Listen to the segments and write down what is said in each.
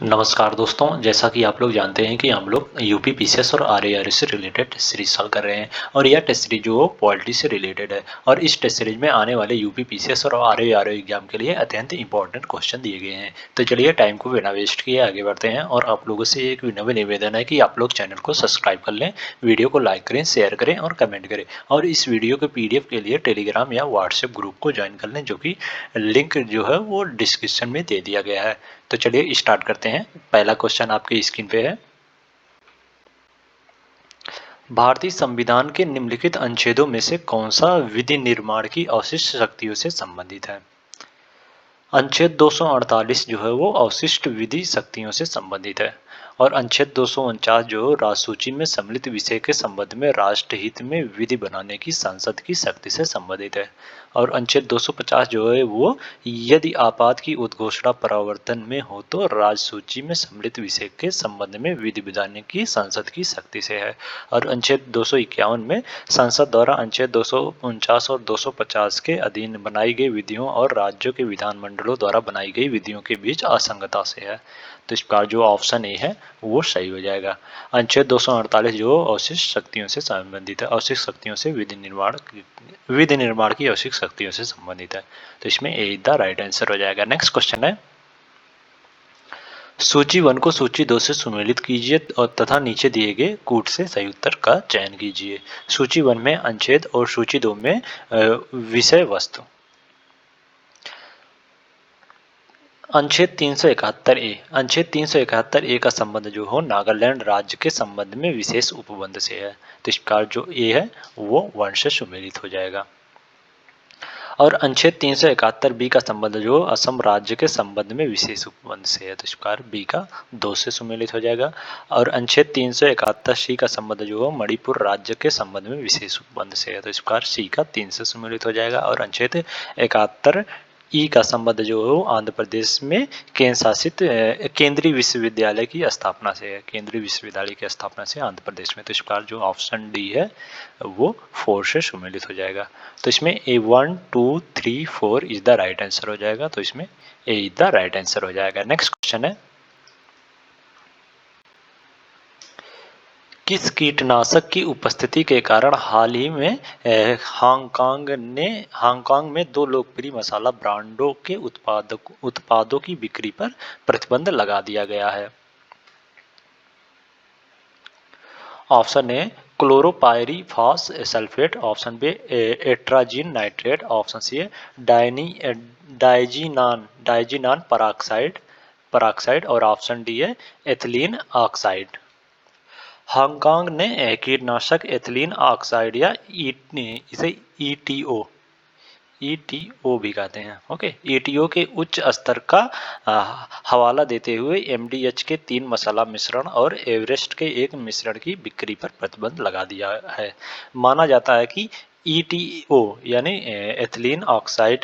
नमस्कार दोस्तों, जैसा कि आप लोग जानते हैं कि हम लोग यूपी पीसीएस और आरएआरएस से रिलेटेड टेस्ट सीरीज सॉल्व कर रहे हैं और यह टेस्ट सीरीज जो पॉलिटी से रिलेटेड है और इस टेस्ट सीरीज में आने वाले यूपी पीसीएस और आरएआरएस एग्जाम के लिए अत्यंत इंपॉर्टेंट क्वेश्चन दिए गए हैं। तो चलिए टाइम को बिना वेस्ट किए आगे बढ़ते हैं और आप लोगों से एक विनम्र निवेदन है कि आप लोग चैनल को सब्सक्राइब कर लें, वीडियो को लाइक करें, शेयर करें और कमेंट करें और इस वीडियो के पीडीएफ के लिए टेलीग्राम या व्हाट्सएप ग्रुप को ज्वाइन कर लें, जो कि लिंक जो है वो डिस्क्रिप्शन में दे दिया गया है। तो चलिए स्टार्ट करते हैं। पहला क्वेश्चन आपकी स्क्रीन पे है। भारतीय संविधान के निम्नलिखित अनुच्छेदों में से कौन सा विधि निर्माण की अवशिष्ट शक्तियों से संबंधित है? अनुच्छेद 248 जो है वो अवशिष्ट विधि शक्तियों से संबंधित है और अनुच्छेद 249 जो राजसूची में सम्मिलित विषय के संबंध में राष्ट्रहित में विधि बनाने की संसद की शक्ति से संबंधित है और अनुच्छेद 250 जो है वो यदि आपात की उद्घोषणा प्रवर्तन में हो तो राजसूची में सम्मिलित विषय के संबंध में विधि बनाने की संसद की शक्ति से है और अनुच्छेद 251 में संसद द्वारा अनुच्छेद 249 और 250 के अधीन बनाई गई विधियों और राज्यों के विधानमंडलों द्वारा बनाई गई विधियों के बीच असंगतता से है। तो इसका जो ऑप्शन ए है वो सही हो जाएगा। अनुच्छेद 248 जो अवशिष्ट शक्तियों से संबंधित है, अवशिष्ट शक्तियों से विधि निर्माण की अवशिष्ट शक्तियों से संबंधित है। तो इसमें ए द राइट आंसर हो जाएगा। नेक्स्ट क्वेश्चन है, सूची 1 को सूची 2 से सुमेलित कीजिए और तथा नीचे दिए गए कूट से सही उत्तर का चयन कीजिए। सूची 1 में अनुच्छेद और सूची 2 में विषय वस्तु। अनुच्छेद 371 ए, अनुच्छेद 371 ए का संबंध जो हो नागालैंड राज्य के संबंध में विशेष उपबंध से है। तो इसका जो ए है वो 1 से सुमेलित हो जाएगा और अनुच्छेद 371 बी का संबंध जो असम राज्य के संबंध में विशेष उपबंध से है। तो इस प्रकार बी का 2 से सुमेलित हो जाएगा और अनुच्छेद 371 सी का संबंध जो मणिपुर राज्य के संबंध में विशेष उपबंध से है। तो इस प्रकार सी का 3 से सुमेलित हो जाएगा और अनुच्छेद 71 ई का संबंध जो आंध्र प्रदेश में केंद्र शासित केंद्रीय विश्वविद्यालय की स्थापना से है। केंद्रीय विश्वविद्यालय की स्थापना से आंध्र प्रदेश में। तो इस प्रकार जो ऑप्शन डी है वो 4 से सुमेलित हो जाएगा। तो इसमें ए 1 2 3 4 इज द राइट आंसर हो जाएगा। तो इसमें ए इज द राइट आंसर हो जाएगा। नेक्स्ट क्वेश्चन है, किस कीटनाशक की उपस्थिति के कारण हाल ही में हांगकांग में 2 लोकप्रिय मसाला ब्रांडों के उत्पादों की बिक्री पर प्रतिबंध लगा दिया गया है? Option A chloropyrifos sulphate, option B atrazine nitrate, option C diazinon peroxide और ऑप्शन डी है एथिलीन ऑक्साइड। हांगकांग ने कीटनाशक एथिलीन ऑक्साइड या इसे ईटीओ भी कहते हैं, ओके, ईटीओ के उच्च स्तर का हवाला देते हुए एमडीएच के 3 मसाला मिश्रण और एवरेस्ट के एक मिश्रण की बिक्री पर प्रतिबंध लगा दिया है। माना जाता है कि ईटीओ यानी एथिलीन ऑक्साइड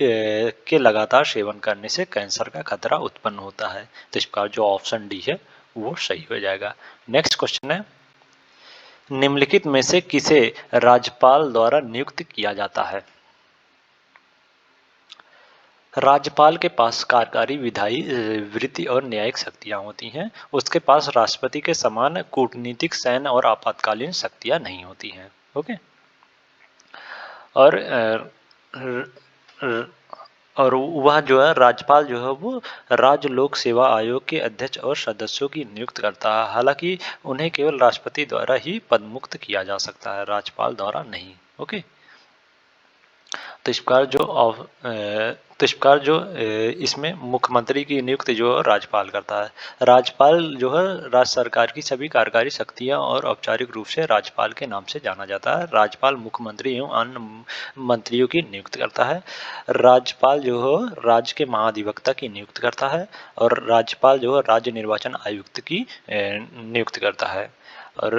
के लगातार सेवन करने से कैंसर का खतरा उत्पन्न होता है। तो इसका जो ऑप्शन डी है वो सही हो जाएगा। नेक्स्ट क्वेश्चन है, निम्नलिखित में से किसे राज्यपाल द्वारा नियुक्त किया जाता है? राज्यपाल के पास कार्यकारी, विधायी, वित्तीय और न्यायिक शक्तियां होती हैं। उसके पास राष्ट्रपति के समान कूटनीतिक, सैन्य और आपातकालीन शक्तियां नहीं होती हैं। ओके, और और वह जो है राज्यपाल जो है वो राज्य लोक सेवा आयोग के अध्यक्ष और सदस्यों की नियुक्त करता है। हालांकि उन्हें केवल राष्ट्रपति द्वारा ही पदमुक्त किया जा सकता है, राज्यपाल द्वारा नहीं। ओके, तो इस प्रकार जो इसमें मुख्यमंत्री की नियुक्ति जो राज्यपाल करता है। राज्यपाल जो है राज्य सरकार की सभी कार्यकारी शक्तियां और औपचारिक रूप से राज्यपाल के नाम से जाना जाता है। राज्यपाल मुख्यमंत्री एवं अन्य मंत्रियों की नियुक्त करता है। राज्यपाल जो है राज्य के महाधिवक्ता की नियुक्त करता है और राज्यपाल जो है राज्य निर्वाचन आयुक्त की नियुक्त करता है और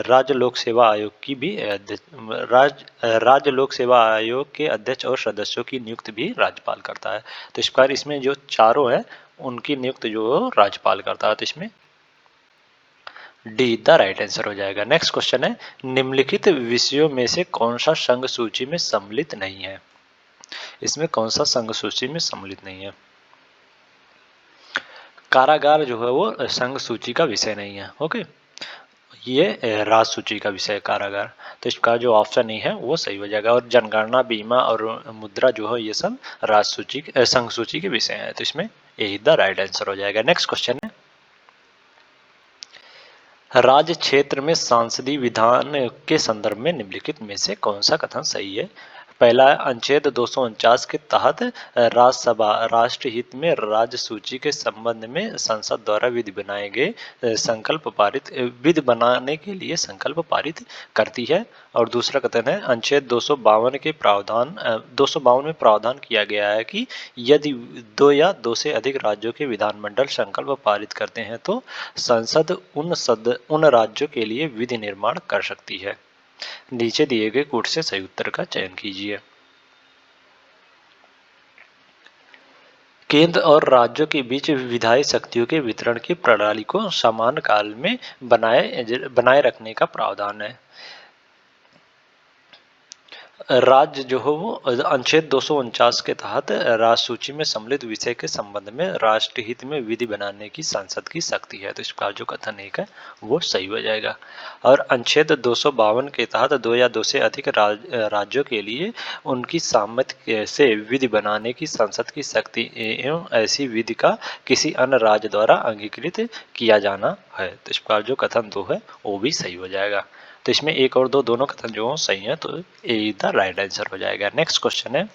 राज्य लोक सेवा आयोग की भी राज्य लोक सेवा आयोग के अध्यक्ष और सदस्यों की नियुक्ति भी राज्यपाल करता है। तो इस प्रकार इसमें जो चारों है उनकी नियुक्ति जो राज्यपाल करता है। तो इसमें डी द राइट आंसर हो जाएगा। नेक्स्ट क्वेश्चन है, निम्नलिखित विषयों में से कौन सा संघ सूची में सम्मिलित नहीं है? इसमें कौन सा संघ सूची में सम्मिलित नहीं है? कारागार जो है वो संघ सूची का विषय नहीं है। ओके, ये राज सूची का विषय है कारागार। तो इसका जो ऑप्शन ही है वो सही हो जाएगा। और जनगणना, बीमा और मुद्रा जो है ये सब राज सूची संघ सूची के विषय है। तो इसमें यही द राइट आंसर हो जाएगा। नेक्स्ट क्वेश्चन है, राज्य क्षेत्र में सांसदीय विधान के संदर्भ में निम्नलिखित में से कौन सा कथन सही है? पहला है, अनुच्छेद 249 के तहत राज्यसभा राष्ट्र हित में राज्य सूची के संबंध में संसद द्वारा विधि बनाए गए विधि बनाने के लिए संकल्प पारित करती है। और दूसरा कथन है, अनुच्छेद 252 में प्रावधान किया गया है कि यदि 2 या 2 से अधिक राज्यों के विधानमंडल संकल्प पारित करते हैं तो संसद उन राज्यों के लिए विधि निर्माण कर सकती है। नीचे दिए गए कूट से सही उत्तर का चयन कीजिए। केंद्र और राज्यों के बीच विधायी शक्तियों के वितरण की प्रणाली को समान काल में बनाए रखने का प्रावधान है। राज्य जो है वो अनुच्छेद 249 के तहत राज्य सूची में सम्मिलित विषय के संबंध में राष्ट्र हित में विधि बनाने की संसद की शक्ति है। तो इसका जो कथन एक है वो सही हो जाएगा। और अनुच्छेद 252 के तहत 2 या 2 से अधिक राज्यों के लिए उनकी सहमति से विधि बनाने की संसद की शक्ति एवं ऐसी विधि का किसी अन्य राज्य द्वारा अंगीकृत किया जाना है। तो इसका जो कथन 2 है वो भी सही हो जाएगा। तो इसमें 1 और 2 दोनों कथन जो सही है, तो ए द राइट आंसर हो जाएगा। नेक्स्ट क्वेश्चन है,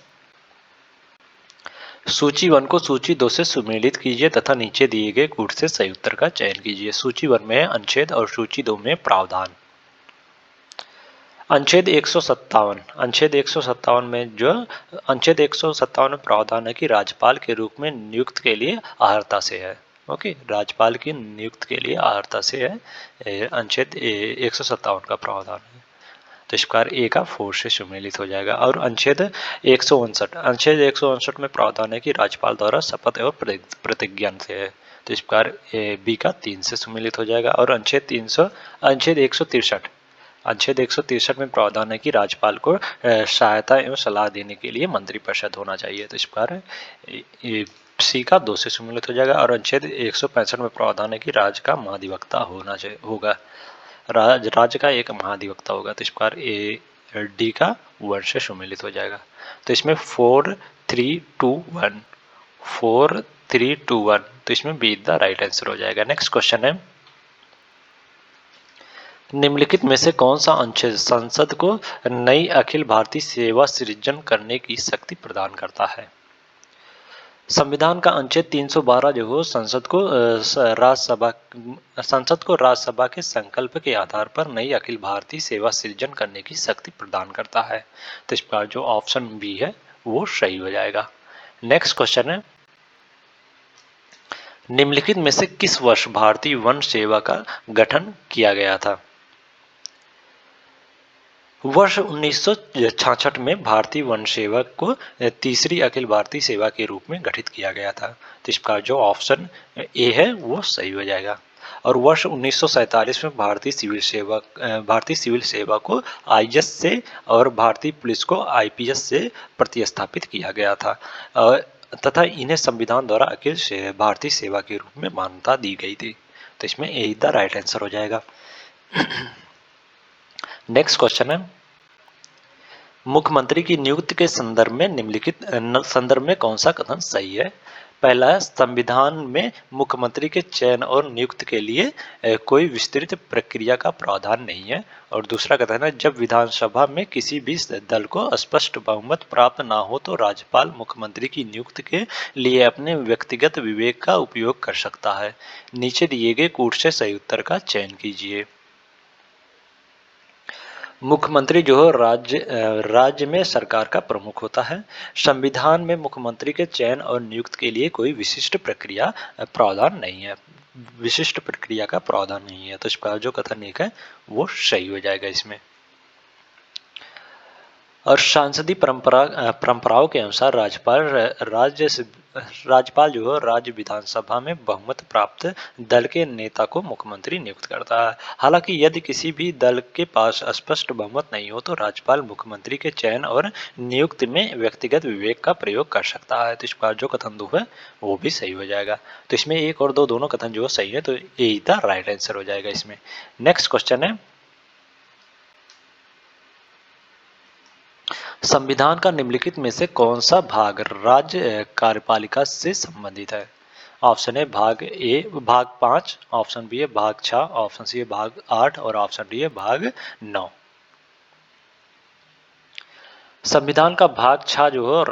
सूची 1 को सूची 2 से सुमेलित कीजिए तथा नीचे दिए गए कूट से सही उत्तर का चयन कीजिए। सूची 1 में अनुच्छेद और सूची 2 में प्रावधान। अनुच्छेद 157 में जो अनुच्छेद 157 में प्रावधान है कि राज्यपाल के रूप में नियुक्त के लिए अर्हता से है। ओके, राज्यपाल की नियुक्त के लिए अर्हता से है, अनुच्छेद 157 का प्रावधान है। तो इस प्रकार ए का 4 से सम्मिलित हो जाएगा। और अनुच्छेद 159 में प्रावधान है कि राज्यपाल द्वारा शपथ एवं प्रतिज्ञा से है। तो इस प्रकार बी का 3 से सम्मिलित हो जाएगा। और अनुच्छेद 163 में प्रावधान है कि राज्यपाल को सहायता एवं सलाह देने के लिए मंत्रिपरिषद होना चाहिए। तो इस प्रकार सी का 2 से सम्मिलित हो जाएगा। और अनुच्छेद 165 में प्रावधान है कि राज्य का महाधिवक्ता होगा, राज्य का एक महाधिवक्ता होगा। तो इस प्रकार ए डी का 1 से सम्मिलित हो जाएगा। तो इसमें 4 3 2 1 4 3 2 1, तो इसमें बी द राइट आंसर हो जाएगा। नेक्स्ट क्वेश्चन है, निम्नलिखित में से कौन सा अनुच्छेद संसद को नई अखिल भारतीय सेवा सृजन करने की शक्ति प्रदान करता है? संविधान का अनुच्छेद 312 जो है संसद को राज्यसभा के संकल्प के आधार पर नई अखिल भारतीय सेवा सृजन करने की शक्ति प्रदान करता है। तो इस पर जो ऑप्शन बी है वो सही हो जाएगा। नेक्स्ट क्वेश्चन है, निम्नलिखित में से किस वर्ष भारतीय वन सेवा का गठन किया गया था? वर्ष 1966 में भारतीय वन सेवा को तीसरी अखिल भारतीय सेवा के रूप में गठित किया गया था। तो इसका जो ऑप्शन ए है वो सही हो जाएगा। और वर्ष 1947 में भारतीय सिविल सेवा को आईएएस से और भारतीय पुलिस को आईपीएस से प्रतिस्थापित किया गया था, तथा इन्हें संविधान द्वारा अखिल भारतीय सेवा के रूप में मान्यता दी गई थी। तो इसमें ए द राइट आंसर हो जाएगा। नेक्स्ट क्वेश्चन है, मुख्यमंत्री की नियुक्ति के संदर्भ में कौन सा कथन सही है? पहला है, संविधान में मुख्यमंत्री के चयन और नियुक्ति के लिए कोई विस्तृत प्रक्रिया का प्रावधान नहीं है। और दूसरा कथन है, जब विधानसभा में किसी भी दल को स्पष्ट बहुमत प्राप्त ना हो तो राज्यपाल मुख्यमंत्री की नियुक्ति के लिए अपने व्यक्तिगत विवेक का उपयोग कर सकता है। नीचे दिए गए कूट से सही उत्तर का चयन कीजिए। मुख्यमंत्री जो है राज्य में सरकार का प्रमुख होता है। संविधान में मुख्यमंत्री के चयन और नियुक्ति के लिए कोई विशिष्ट प्रक्रिया का प्रावधान नहीं है। तो इसका जो कथन एक है वो सही हो जाएगा इसमें। और सांसदीय परंपराओं के अनुसार राज्यपाल राज्यपाल जो है राज्य विधानसभा में बहुमत प्राप्त दल के नेता को मुख्यमंत्री नियुक्त करता है। हालांकि यदि किसी भी दल के पास स्पष्ट बहुमत नहीं हो तो राज्यपाल मुख्यमंत्री के चयन और नियुक्ति में व्यक्तिगत विवेक का प्रयोग कर सकता है। तो इस बार जो कथन दो है वो भी सही हो जाएगा। तो इसमें एक और दो दोनों कथन जो सही है, तो यही था राइट आंसर हो जाएगा इसमें। नेक्स्ट क्वेश्चन है, संविधान का निम्नलिखित में से कौन सा भाग राज्य कार्यपालिका से संबंधित है? ऑप्शन है भाग ए भाग 5, ऑप्शन बी है भाग 6, ऑप्शन सी है भाग 8 और ऑप्शन डी है भाग 9। संविधान का भाग 6 जो है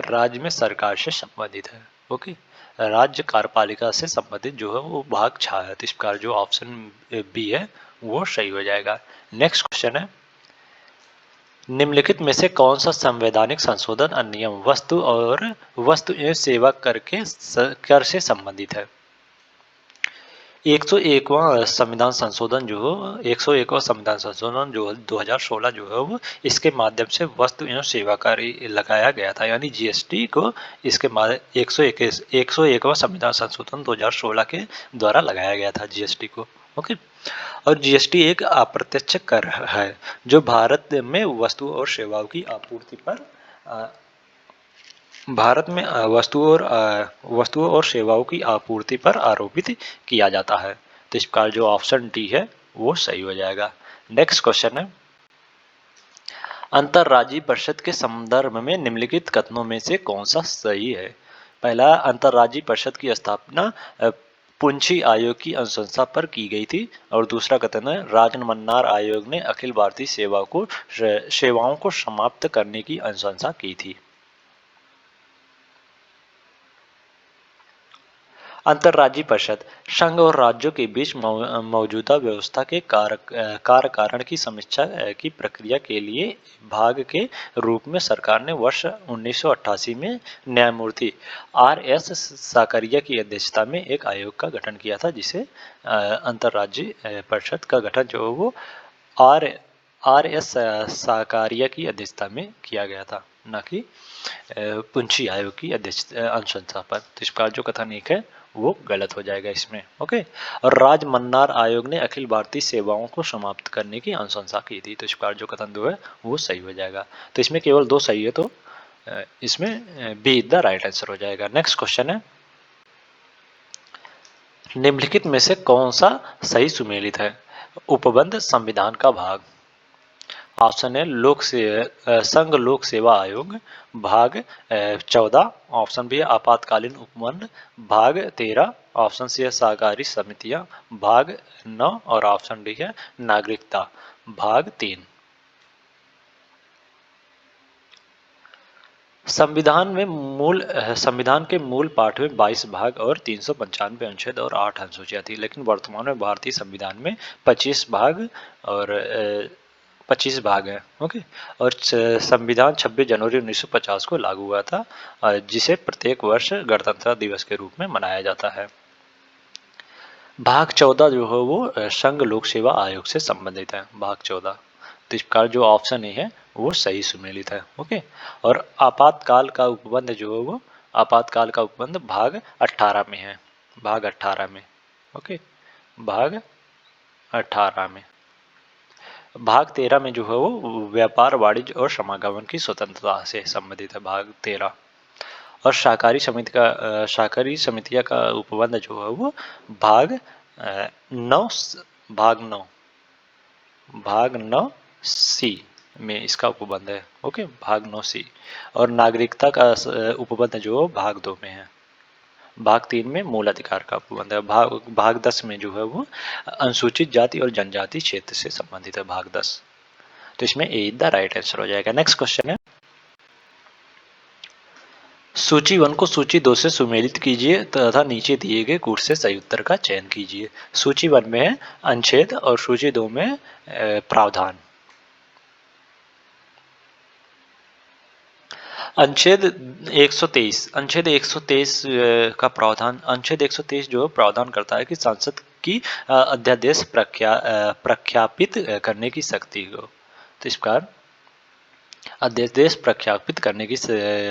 राज्य में सरकार से संबंधित है। ओके, राज्य कार्यपालिका से संबंधित जो है वो भाग 6 है। तो इस प्रकार जो ऑप्शन बी है वो सही हो जाएगा। नेक्स्ट क्वेश्चन है, निम्नलिखित में से कौन सा संवैधानिक संशोधन अधिनियम वस्तु एवं सेवा कर से संबंधित है? 101वां संविधान संशोधन जो 101वां संविधान संशोधन जो 2016 जो है वो इसके माध्यम से वस्तु एवं सेवा कर लगाया गया था, यानी जीएसटी को इसके 101वां संविधान संशोधन 2016 के द्वारा लगाया गया था जीएसटी को। ओके, और जीएसटी एक अप्रत्यक्ष कर है जो भारत में वस्तु और सेवाओं की आपूर्ति पर वस्तुओं और सेवाओं की आपूर्ति पर आरोपित किया जाता है। तो इस प्रकार जो ऑप्शन डी है वो सही हो जाएगा। नेक्स्ट क्वेश्चन है, अंतर्राज्यीय परिषद के संदर्भ में निम्नलिखित कथनों में से कौन सा सही है? पहला, अंतर्राज्यीय परिषद की स्थापना पुंछी आयोग की अनुशंसा पर की गई थी। और दूसरा कथन है, राजमन्नार आयोग ने अखिल भारतीय सेवाओं को समाप्त करने की अनुशंसा की थी। अंतर्राज्यीय परिषद संघ और राज्यों के बीच मौजूदा व्यवस्था के कार्यकारण की समीक्षा की प्रक्रिया के लिए भाग के रूप में सरकार ने वर्ष 1988 में न्यायमूर्ति आर.एस. साकरिया की अध्यक्षता में एक आयोग का गठन किया था, जिसे अंतर्राज्यीय परिषद का गठन जो वो आर.एस. साकरिया की अध्यक्षता में किया गया था, न कि पुंछी आयोग की अनुशंसा पर। तो इस प्रकार जो कथन एक है वो गलत हो जाएगा इसमें। ओके, और राजमन्नार आयोग ने अखिल भारतीय सेवाओं को समाप्त करने की अनुशंसा की थी। तो इस प्रकार जो कथन दो है वो सही हो जाएगा। तो इसमें केवल दो सही है, तो इसमें बी द राइट आंसर हो जाएगा। नेक्स्ट क्वेश्चन है, निम्नलिखित में से कौन सा सही सुमेलित है? उपबंध संविधान का भाग। ऑप्शन है संघ लोक सेवा आयोग भाग 14, ऑप्शन बी है आपातकालीन उपबंध भाग 13, ऑप्शन सी है सहकारी समितियां भाग 9 और ऑप्शन डी है नागरिकता भाग 3। संविधान के मूल पाठ में 22 भाग और 395 अनुच्छेद और 8 अनुसूचियां थी, लेकिन वर्तमान में भारतीय संविधान में 25 भाग और 25 भाग हैं। ओके, और संविधान 26 जनवरी 1950 को लागू हुआ था, जिसे प्रत्येक वर्ष गणतंत्र दिवस के रूप में मनाया जाता है। भाग 14 जो है वो संघ लोक सेवा आयोग से संबंधित है, भाग 14। तो इस प्रकार जो ऑप्शन ए है वो सही सुमेलित है। ओके, और आपातकाल का उपबंध जो है वो आपातकाल का उपबंध भाग 18 में है, भाग 18 में। ओके, भाग 18 में। भाग 13 में जो है वो व्यापार वाणिज्य और समागमन की स्वतंत्रता से संबंधित है, भाग 13। और शाकाहारी समितियां का उपबंध जो है वो भाग 9 भाग 9 सी में इसका उपबंध है। ओके, भाग 9 सी। और नागरिकता का उपबंध जो भाग 2 में है, भाग 3 में मूल अधिकार का उपबंध है। भाग 10 में जो है वो अनुसूचित जाति और जनजाति क्षेत्र से संबंधित है, भाग 10। तो इसमें ए द राइट आंसर हो जाएगा। नेक्स्ट क्वेश्चन है, सूची 1 को सूची 2 से सुमेलित कीजिए तथा नीचे दिए गए कूट से सही उत्तर का चयन कीजिए। सूची 1 में है अनुच्छेद और सूची 2 में प्रावधान। अनुच्छेद 123 का प्रावधान, अनुच्छेद 123 जो प्रावधान करता है कि संसद की अध्यादेश प्रख्यापित करने की शक्ति को। तो इस प्रकार अध्यादेश प्रख्यापित करने की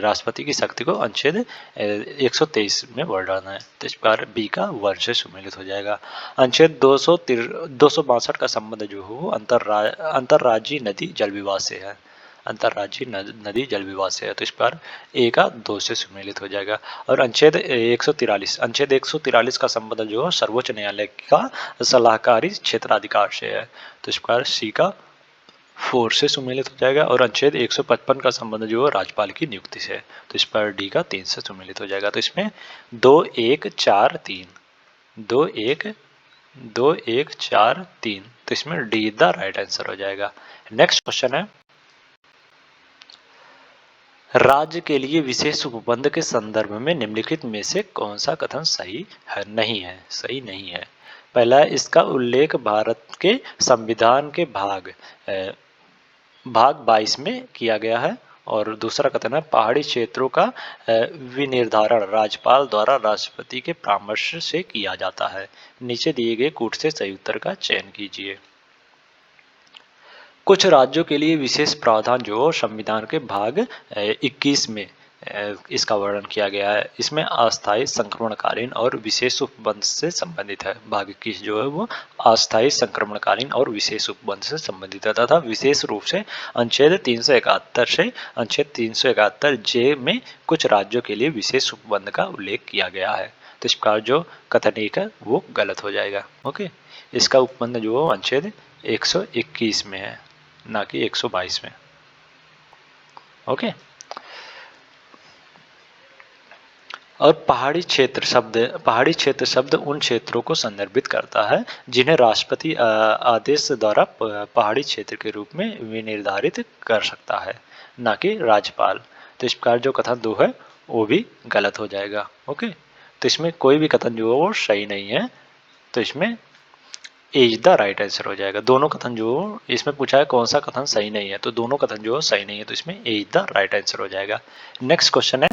राष्ट्रपति की शक्ति को अनुच्छेद 123 में वर्णन है। तो इस प्रकार बी का वर्ण से सुमेलित हो जाएगा। अनुच्छेद 262 का संबंध जो है वो अंतर्राज्यीय नदी जल विवाद से है। अंतर्राज्यीय नदी जल विवाद से है। तो इस प्रकार ए का 2 से सुमेलित हो जाएगा। और अनुच्छेद 143 का संबंध जो है सर्वोच्च न्यायालय का सलाहकारी क्षेत्राधिकार से है। तो इस प्रकार सी का 4 से सुमेलित हो जाएगा। और अनुच्छेद 155 का संबंध जो है राज्यपाल की नियुक्ति से है। तो इस पर डी का 3 से सुमेलित हो जाएगा। तो इसमें 2 1 4 3 2 1 2 1 4 3, तो इसमें डी द राइट आंसर हो जाएगा। नेक्स्ट क्वेश्चन है, राज्य के लिए विशेष उपबंध के संदर्भ में निम्नलिखित में से कौन सा कथन सही है? नहीं है, सही नहीं है। पहला, इसका उल्लेख भारत के संविधान के भाग 22 में किया गया है। और दूसरा कथन है, पहाड़ी क्षेत्रों का विनिर्धारण राज्यपाल द्वारा राष्ट्रपति के परामर्श से किया जाता है। नीचे दिए गए कूट से सही उत्तर का चयन कीजिए। कुछ राज्यों के लिए विशेष प्रावधान जो संविधान के भाग 21 में इसका वर्णन किया गया है। इसमें अस्थायी संक्रमणकालीन और विशेष उपबंध से संबंधित है। भाग 21 जो है वो अस्थायी संक्रमणकालीन और विशेष उपबंध से संबंधित है तथा विशेष रूप से अनुच्छेद 371 से अनुच्छेद 371 जे में कुछ राज्यों के लिए विशेष उपबंध का उल्लेख किया गया है। तो इस प्रकार जो कथन एक है वो गलत हो जाएगा। ओके, इसका उपबंध जो अनुच्छेद 121 में है, ना कि 122 में। ओके, और पहाड़ी क्षेत्र शब्द उन क्षेत्रों को संदर्भित करता है जिन्हें राष्ट्रपति आदेश द्वारा पहाड़ी क्षेत्र के रूप में विनिर्धारित कर सकता है, ना कि राज्यपाल। तो इस प्रकार जो कथन 2 है वो भी गलत हो जाएगा। ओके, तो इसमें कोई भी कथन जो है वो सही नहीं है। तो इसमें ए इज द राइट आंसर हो जाएगा। दोनों कथन जो इसमें पूछा है कौन सा कथन सही नहीं है, तो दोनों कथन जो सही नहीं है, तो इसमें ए इज द राइट आंसर हो जाएगा। नेक्स्ट क्वेश्चन है,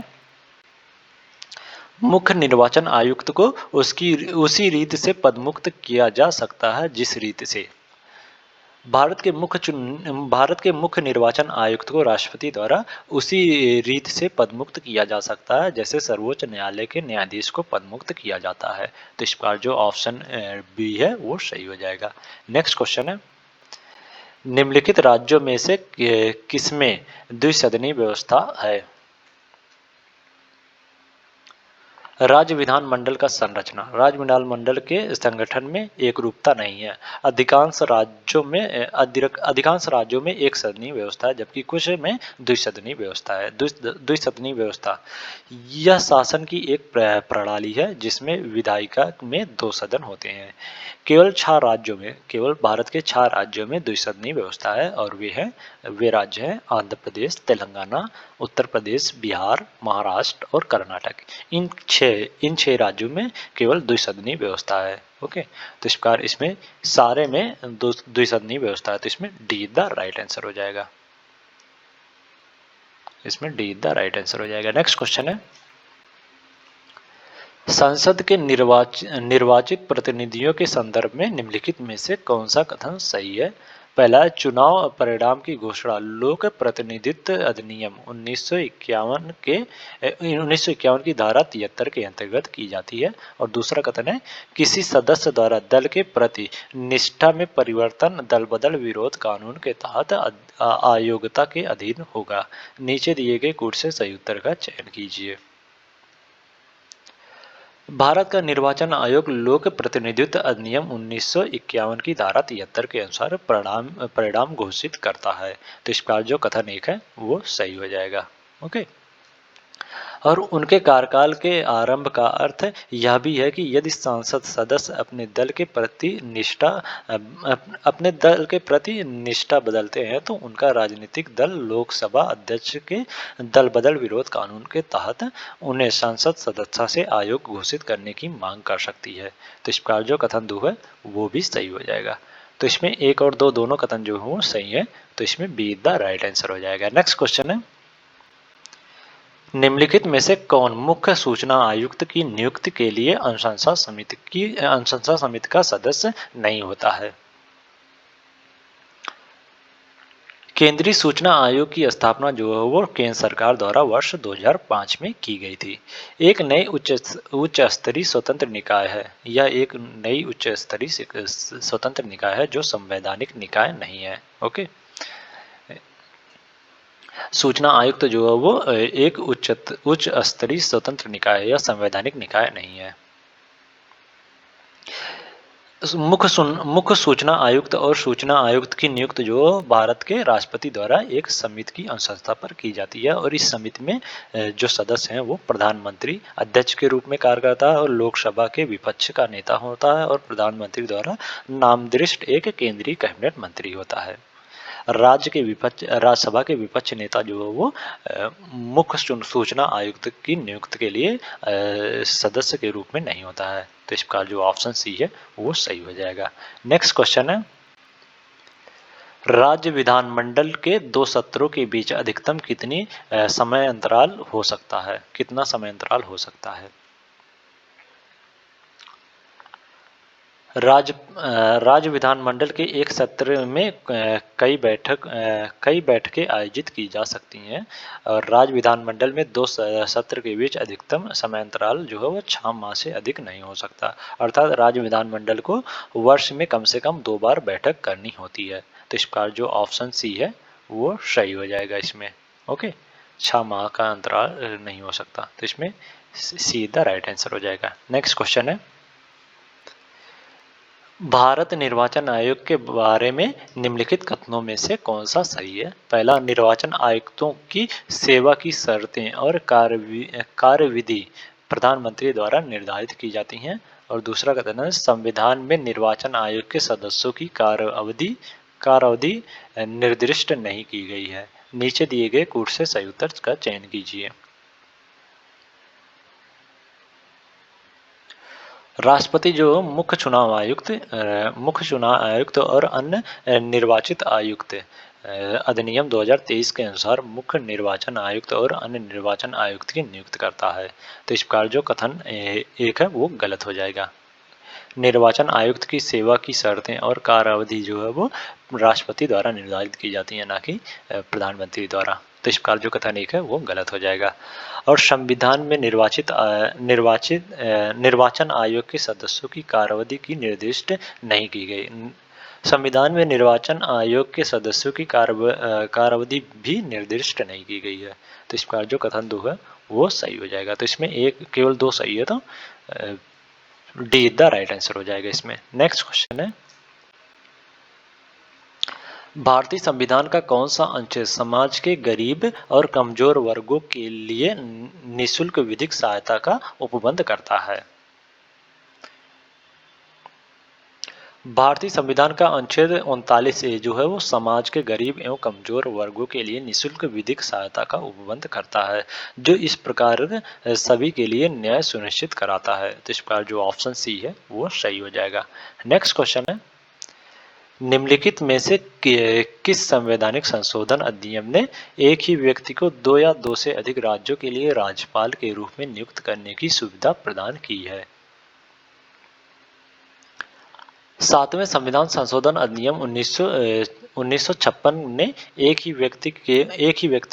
मुख्य निर्वाचन आयुक्त को उसी रीत से पदमुक्त किया जा सकता है जिस रीत से भारत के मुख्य निर्वाचन आयुक्त को राष्ट्रपति द्वारा उसी रीत से पदमुक्त किया जा सकता है जैसे सर्वोच्च न्यायालय के न्यायाधीश को पदमुक्त किया जाता है। तो इस प्रकार जो ऑप्शन बी है वो सही हो जाएगा। नेक्स्ट क्वेश्चन है, निम्नलिखित राज्यों में से किसमें द्विसदनीय व्यवस्था है? राज्य विधानमंडल का संरचना, राज्य विधानमंडल के संगठन में एक रूपता नहीं है। अधिकांश राज्यों में एक सदनीय व्यवस्था है जबकि कुछ में द्विसदनीय व्यवस्था है। द्विसदनीय व्यवस्था यह शासन की एक प्रणाली है जिसमें विधायिका में 2 सदन होते हैं। केवल भारत के 6 राज्यों में द्विसदनीय व्यवस्था है और वे राज्य हैं आंध्र प्रदेश, तेलंगाना, उत्तर प्रदेश, बिहार, महाराष्ट्र और कर्नाटक। इन छह राज्यों में केवल द्विसदनीय व्यवस्था है। ओके, तो इस प्रकार इसमें सारे में द्विसदनीय व्यवस्था है। तो इसमें डी द राइट आंसर हो जाएगा। इसमें डी द राइट आंसर हो जाएगा। नेक्स्ट क्वेश्चन है, संसद के निर्वाचित प्रतिनिधियों के संदर्भ में निम्नलिखित में से कौन सा कथन सही है? पहला, चुनाव परिणाम की घोषणा लोक प्रतिनिधित्व अधिनियम 1951 की धारा 73 के अंतर्गत की जाती है। और दूसरा कथन है, किसी सदस्य द्वारा दल के प्रति निष्ठा में परिवर्तन दल बदल विरोध कानून के तहत अयोग्यता के अधीन होगा। नीचे दिए गए कूट से सही उत्तर का चयन कीजिए। भारत का निर्वाचन आयोग लोक प्रतिनिधित्व अधिनियम 1951 की धारा 73 के अनुसार परिणाम घोषित करता है। तो इस प्रकार जो कथन 1 है वो सही हो जाएगा। ओके, और उनके कार्यकाल के आरंभ का अर्थ यह भी है कि यदि सांसद सदस्य अपने दल के प्रति निष्ठा बदलते हैं तो उनका राजनीतिक दल लोकसभा अध्यक्ष के दल बदल विरोध कानून के तहत उन्हें संसद सदस्यता से अयोग्य घोषित करने की मांग कर सकती है। तो इस प्रकार जो कथन 2 है वो भी सही हो जाएगा। तो इसमें 1 और 2 दोनों कथन जो हो सही है। तो इसमें बी द राइट आंसर हो जाएगा। नेक्स्ट क्वेश्चन है, निम्नलिखित में से कौन मुख्य सूचना आयुक्त की नियुक्ति के लिए अनुशंसा समिति का सदस्य नहीं होता है? केंद्रीय सूचना आयोग की स्थापना जो है वो केंद्र सरकार द्वारा वर्ष 2005 में की गई थी। एक नई उच्च स्तरीय स्वतंत्र निकाय है। यह एक नई उच्च स्तरीय स्वतंत्र निकाय है जो संवैधानिक निकाय नहीं है। ओके। सूचना आयुक्त जो है वो एक उच्च स्तरीय स्वतंत्र निकाय है या संवैधानिक निकाय नहीं है। मुख्य सूचना आयुक्त और सूचना आयुक्त की नियुक्ति जो भारत के राष्ट्रपति द्वारा एक समिति की अनुशंसा पर की जाती है और इस समिति में जो सदस्य हैं वो प्रधानमंत्री अध्यक्ष के रूप में कार्य करता है और लोकसभा के विपक्ष का नेता होता है और प्रधानमंत्री द्वारा नामनिर्दिष्ट एक केंद्रीय कैबिनेट मंत्री होता है। राज्यसभा के विपक्ष नेता जो है वो मुख्य सूचना आयुक्त की नियुक्ति के लिए सदस्य के रूप में नहीं होता है। तो इस प्रकार जो ऑप्शन सी है वो सही हो जाएगा। नेक्स्ट क्वेश्चन है, राज्य विधानमंडल के 2 सत्रों के बीच अधिकतम कितनी समय अंतराल हो सकता है? कितना समय अंतराल हो सकता है? राज्य विधानमंडल के एक सत्र में कई बैठकें आयोजित की जा सकती हैं और राज्य विधानमंडल में 2 सत्र के बीच अधिकतम समय अंतराल जो है वो 6 माह से अधिक नहीं हो सकता। अर्थात राज्य विधानमंडल को वर्ष में कम से कम 2 बार बैठक करनी होती है। तो इस प्रकार जो ऑप्शन सी है वो सही हो जाएगा इसमें। ओके, 6 माह का अंतराल नहीं हो सकता, तो इसमें सीधा राइट आंसर हो जाएगा। नेक्स्ट क्वेश्चन है, भारत निर्वाचन आयोग के बारे में निम्नलिखित कथनों में से कौन सा सही है? पहला, निर्वाचन आयुक्तों की सेवा की शर्तें और कार्यविधि प्रधानमंत्री द्वारा निर्धारित की जाती हैं। और दूसरा कथन है, संविधान में निर्वाचन आयोग के सदस्यों की कार्यावधि निर्दिष्ट नहीं की गई है। नीचे दिए गए कूट से सही उत्तर का चयन कीजिए। राष्ट्रपति जो मुख्य चुनाव आयुक्त और अन्य निर्वाचित आयुक्त अधिनियम 2023 के अनुसार मुख्य निर्वाचन आयुक्त और अन्य निर्वाचन आयुक्त की नियुक्त करता है। तो इस प्रकार जो कथन एक है वो गलत हो जाएगा। निर्वाचन आयुक्त की सेवा की शर्तें और कार्यावधि जो है वो राष्ट्रपति द्वारा निर्धारित की जाती है, ना कि प्रधानमंत्री द्वारा। तो इस प्रकार जो कथन एक है वो गलत हो जाएगा। और संविधान में निर्वाचन आयोग के सदस्यों की कार्यावधि की निर्दिष्ट नहीं की गई। संविधान में निर्वाचन आयोग के सदस्यों की कार्यावधि भी निर्दिष्ट नहीं की गई है। तो इस प्रकार जो कथन 2 है वो सही हो जाएगा। तो इसमें केवल 2 सही है, तो डी द राइट आंसर हो जाएगा इसमें। नेक्स्ट क्वेश्चन है, भारतीय संविधान का कौन सा अनुच्छेद समाज के गरीब और कमजोर वर्गों के लिए निःशुल्क विधिक सहायता का उपबंध करता है? भारतीय संविधान का अनुच्छेद 39A जो है वो समाज के गरीब एवं कमजोर वर्गों के लिए निःशुल्क विधिक सहायता का उपबंध करता है, जो इस प्रकार सभी के लिए न्याय सुनिश्चित कराता है। तो इस प्रकार जो ऑप्शन सी है वो सही हो जाएगा। नेक्स्ट क्वेश्चन है, निम्नलिखित में से किस संवैधानिक संशोधन अधिनियम ने एक ही व्यक्ति को 2 या 2 से अधिक राज्यों के लिए राज्यपाल के रूप में नियुक्त करने की सुविधा प्रदान की है? 7वें संविधान संशोधन अधिनियम 1956 ने एक ही व्यक्ति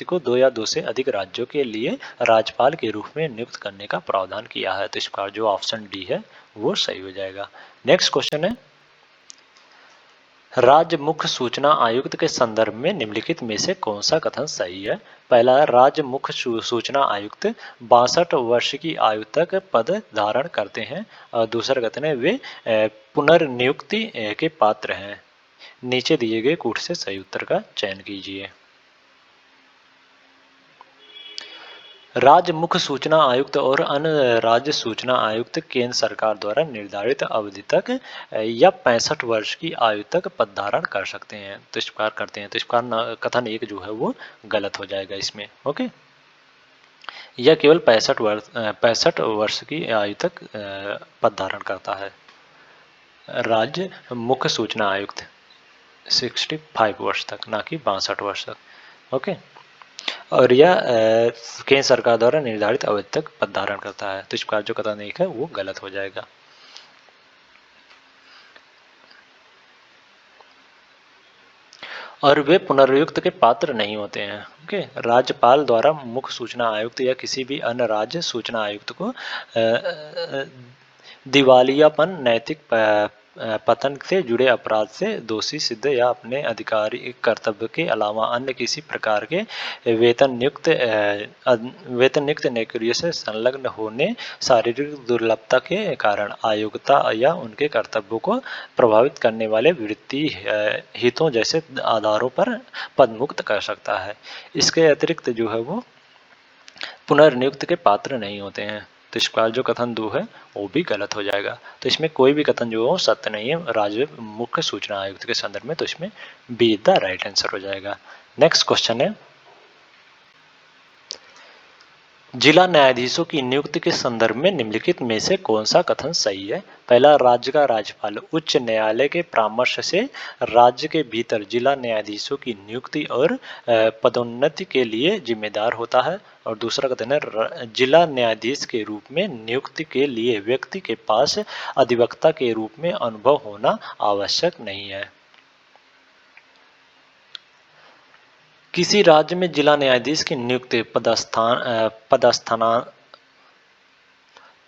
को 2 या 2 से अधिक राज्यों के लिए राज्यपाल के रूप में नियुक्त करने का प्रावधान किया है। तो इस प्रकार जो ऑप्शन डी है वो सही हो जाएगा। नेक्स्ट क्वेश्चन है, राज्य मुख्य सूचना आयुक्त के संदर्भ में निम्नलिखित में से कौन सा कथन सही है? पहला, राज्य मुख्य सूचना आयुक्त 62 वर्ष की आयु तक पद धारण करते हैं। और दूसरा कथन है, वे पुनर्नियुक्ति के पात्र हैं। नीचे दिए गए कूट से सही उत्तर का चयन कीजिए। राज्य मुख्य सूचना आयुक्त और अन्य राज्य सूचना आयुक्त केंद्र सरकार द्वारा निर्धारित अवधि तक या 65 वर्ष की आयु तक पद धारण कर सकते हैं। तो इस प्रकार करते हैं। तो इस प्रकार कथन एक जो है वो गलत हो जाएगा इसमें। ओके, यह केवल 65 वर्ष की आयु तक पद धारण करता है। राज्य मुख्य सूचना आयुक्त 65 वर्ष तक, ना कि 62 वर्ष तक। ओके, और यह केंद्र सरकार द्वारा निर्धारित अवधि तक पद धारण करता है। तो इस प्रकार जो कथन एक है वो गलत हो जाएगा। और वे पुनर्नियुक्त के पात्र नहीं होते हैं। ओके, राज्यपाल द्वारा मुख्य सूचना आयुक्त या किसी भी अन्य राज्य सूचना आयुक्त को दिवालियापन, नैतिक पतन से जुड़े अपराध से दोषी सिद्ध या अपने अधिकारी कर्तव्य के अलावा अन्य किसी प्रकार के वेतनयुक्त नौकरियों से संलग्न होने, शारीरिक दुर्बलता के कारण अयोग्यता या उनके कर्तव्यों को प्रभावित करने वाले वृत्तीय हितों जैसे आधारों पर पदमुक्त कर सकता है। इसके अतिरिक्त जो है वो पुनर्नियुक्त के पात्र नहीं होते हैं। तो इस प्रकार जो कथन 2 है वो भी गलत हो जाएगा। तो इसमें कोई भी कथन जो है सत्य नहीं है राज्य मुख्य सूचना आयुक्त के संदर्भ में, तो इसमें बी द राइट आंसर हो जाएगा। नेक्स्ट क्वेश्चन है, जिला न्यायाधीशों की नियुक्ति के संदर्भ में निम्नलिखित में से कौन सा कथन सही है? पहला, राज्य का राज्यपाल उच्च न्यायालय के परामर्श से राज्य के भीतर जिला न्यायाधीशों की नियुक्ति और पदोन्नति के लिए जिम्मेदार होता है। और दूसरा कथन है, जिला न्यायाधीश के रूप में नियुक्ति के लिए व्यक्ति के पास अधिवक्ता के रूप में अनुभव होना आवश्यक नहीं है। किसी राज्य में जिला न्यायाधीश की नियुक्ति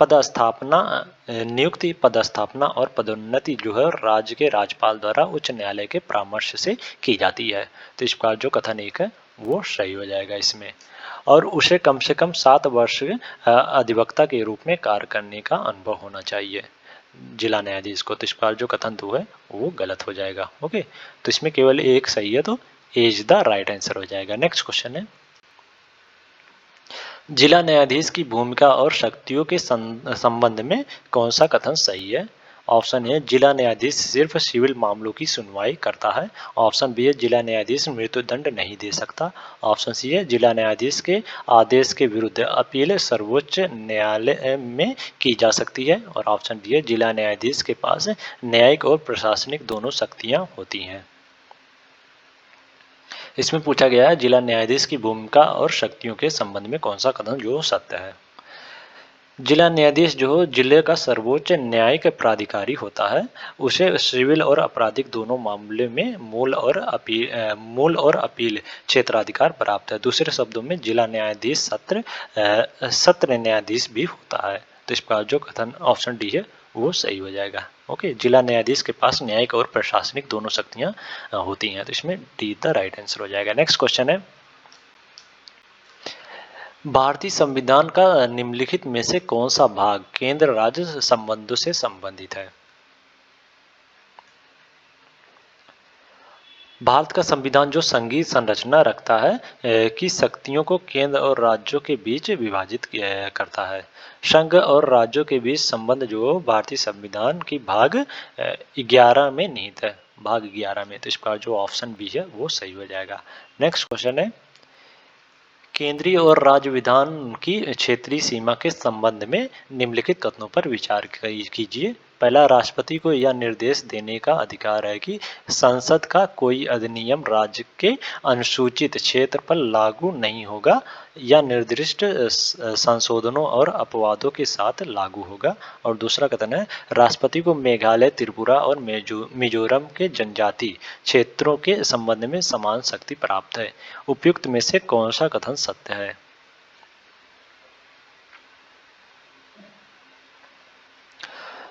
पदस्थापना और पदोन्नति जो है राज्य के राज्यपाल द्वारा उच्च न्यायालय के परामर्श से की जाती है। तो इस प्रकार जो कथन 1 है वो सही हो जाएगा इसमें। और उसे कम से कम 7 वर्ष अधिवक्ता के रूप में कार्य करने का अनुभव होना चाहिए जिला न्यायाधीश को। तो इस प्रकार जो कथन 2 है वो गलत हो जाएगा। ओके, तो इसमें केवल एक सही है, तो इज द राइट आंसर हो जाएगा। नेक्स्ट क्वेश्चन है, जिला न्यायाधीश की भूमिका और शक्तियों के संबंध में कौन सा कथन सही है? ऑप्शन ए, जिला न्यायाधीश सिर्फ सिविल मामलों की सुनवाई करता है। ऑप्शन बी है, जिला न्यायाधीश मृत्युदंड नहीं दे सकता। ऑप्शन सी है, जिला न्यायाधीश के आदेश के विरुद्ध अपील सर्वोच्च न्यायालय में की जा सकती है। और ऑप्शन डी है, जिला न्यायाधीश के पास न्यायिक और प्रशासनिक दोनों शक्तियां होती हैं। इसमें पूछा गया है जिला न्यायाधीश की भूमिका और शक्तियों के संबंध में कौन सा कथन जो सत्य है। जिला न्यायाधीश जो जिले का सर्वोच्च न्यायिक प्राधिकारी होता है, उसे सिविल और आपराधिक दोनों मामले में मूल और अपील क्षेत्राधिकार प्राप्त है। दूसरे शब्दों में जिला न्यायाधीश सत्र न्यायाधीश भी होता है। तो इस प्रकार जो कथन ऑप्शन डी है वो सही हो जाएगा। ओके, जिला न्यायाधीश के पास न्यायिक और प्रशासनिक दोनों शक्तियां होती हैं। तो इसमें डी द राइट आंसर हो जाएगा। नेक्स्ट क्वेश्चन है, भारतीय संविधान का निम्नलिखित में से कौन सा भाग केंद्र राज्य संबंधों से संबंधित है? भारत का संविधान जो संघीय संरचना रखता है कि शक्तियों को केंद्र और राज्यों के बीच विभाजित करता है। संघ और राज्यों के बीच संबंध जो भारतीय संविधान की भाग 11 में निहित है, भाग 11 में। तो इस प्रकार जो ऑप्शन बी है वो सही हो जाएगा। नेक्स्ट क्वेश्चन है, केंद्रीय और राज्य विधान की क्षेत्रीय सीमा के संबंध में निम्नलिखित कथनों पर विचार कीजिए। पहला, राष्ट्रपति को यह निर्देश देने का अधिकार है कि संसद का कोई अधिनियम राज्य के अनुसूचित क्षेत्र पर लागू नहीं होगा या निर्दिष्ट संशोधनों और अपवादों के साथ लागू होगा। और दूसरा कथन है, राष्ट्रपति को मेघालय, त्रिपुरा और मिजोरम के जनजाति क्षेत्रों के संबंध में समान शक्ति प्राप्त है। उपयुक्त में से कौन सा कथन सत्य है?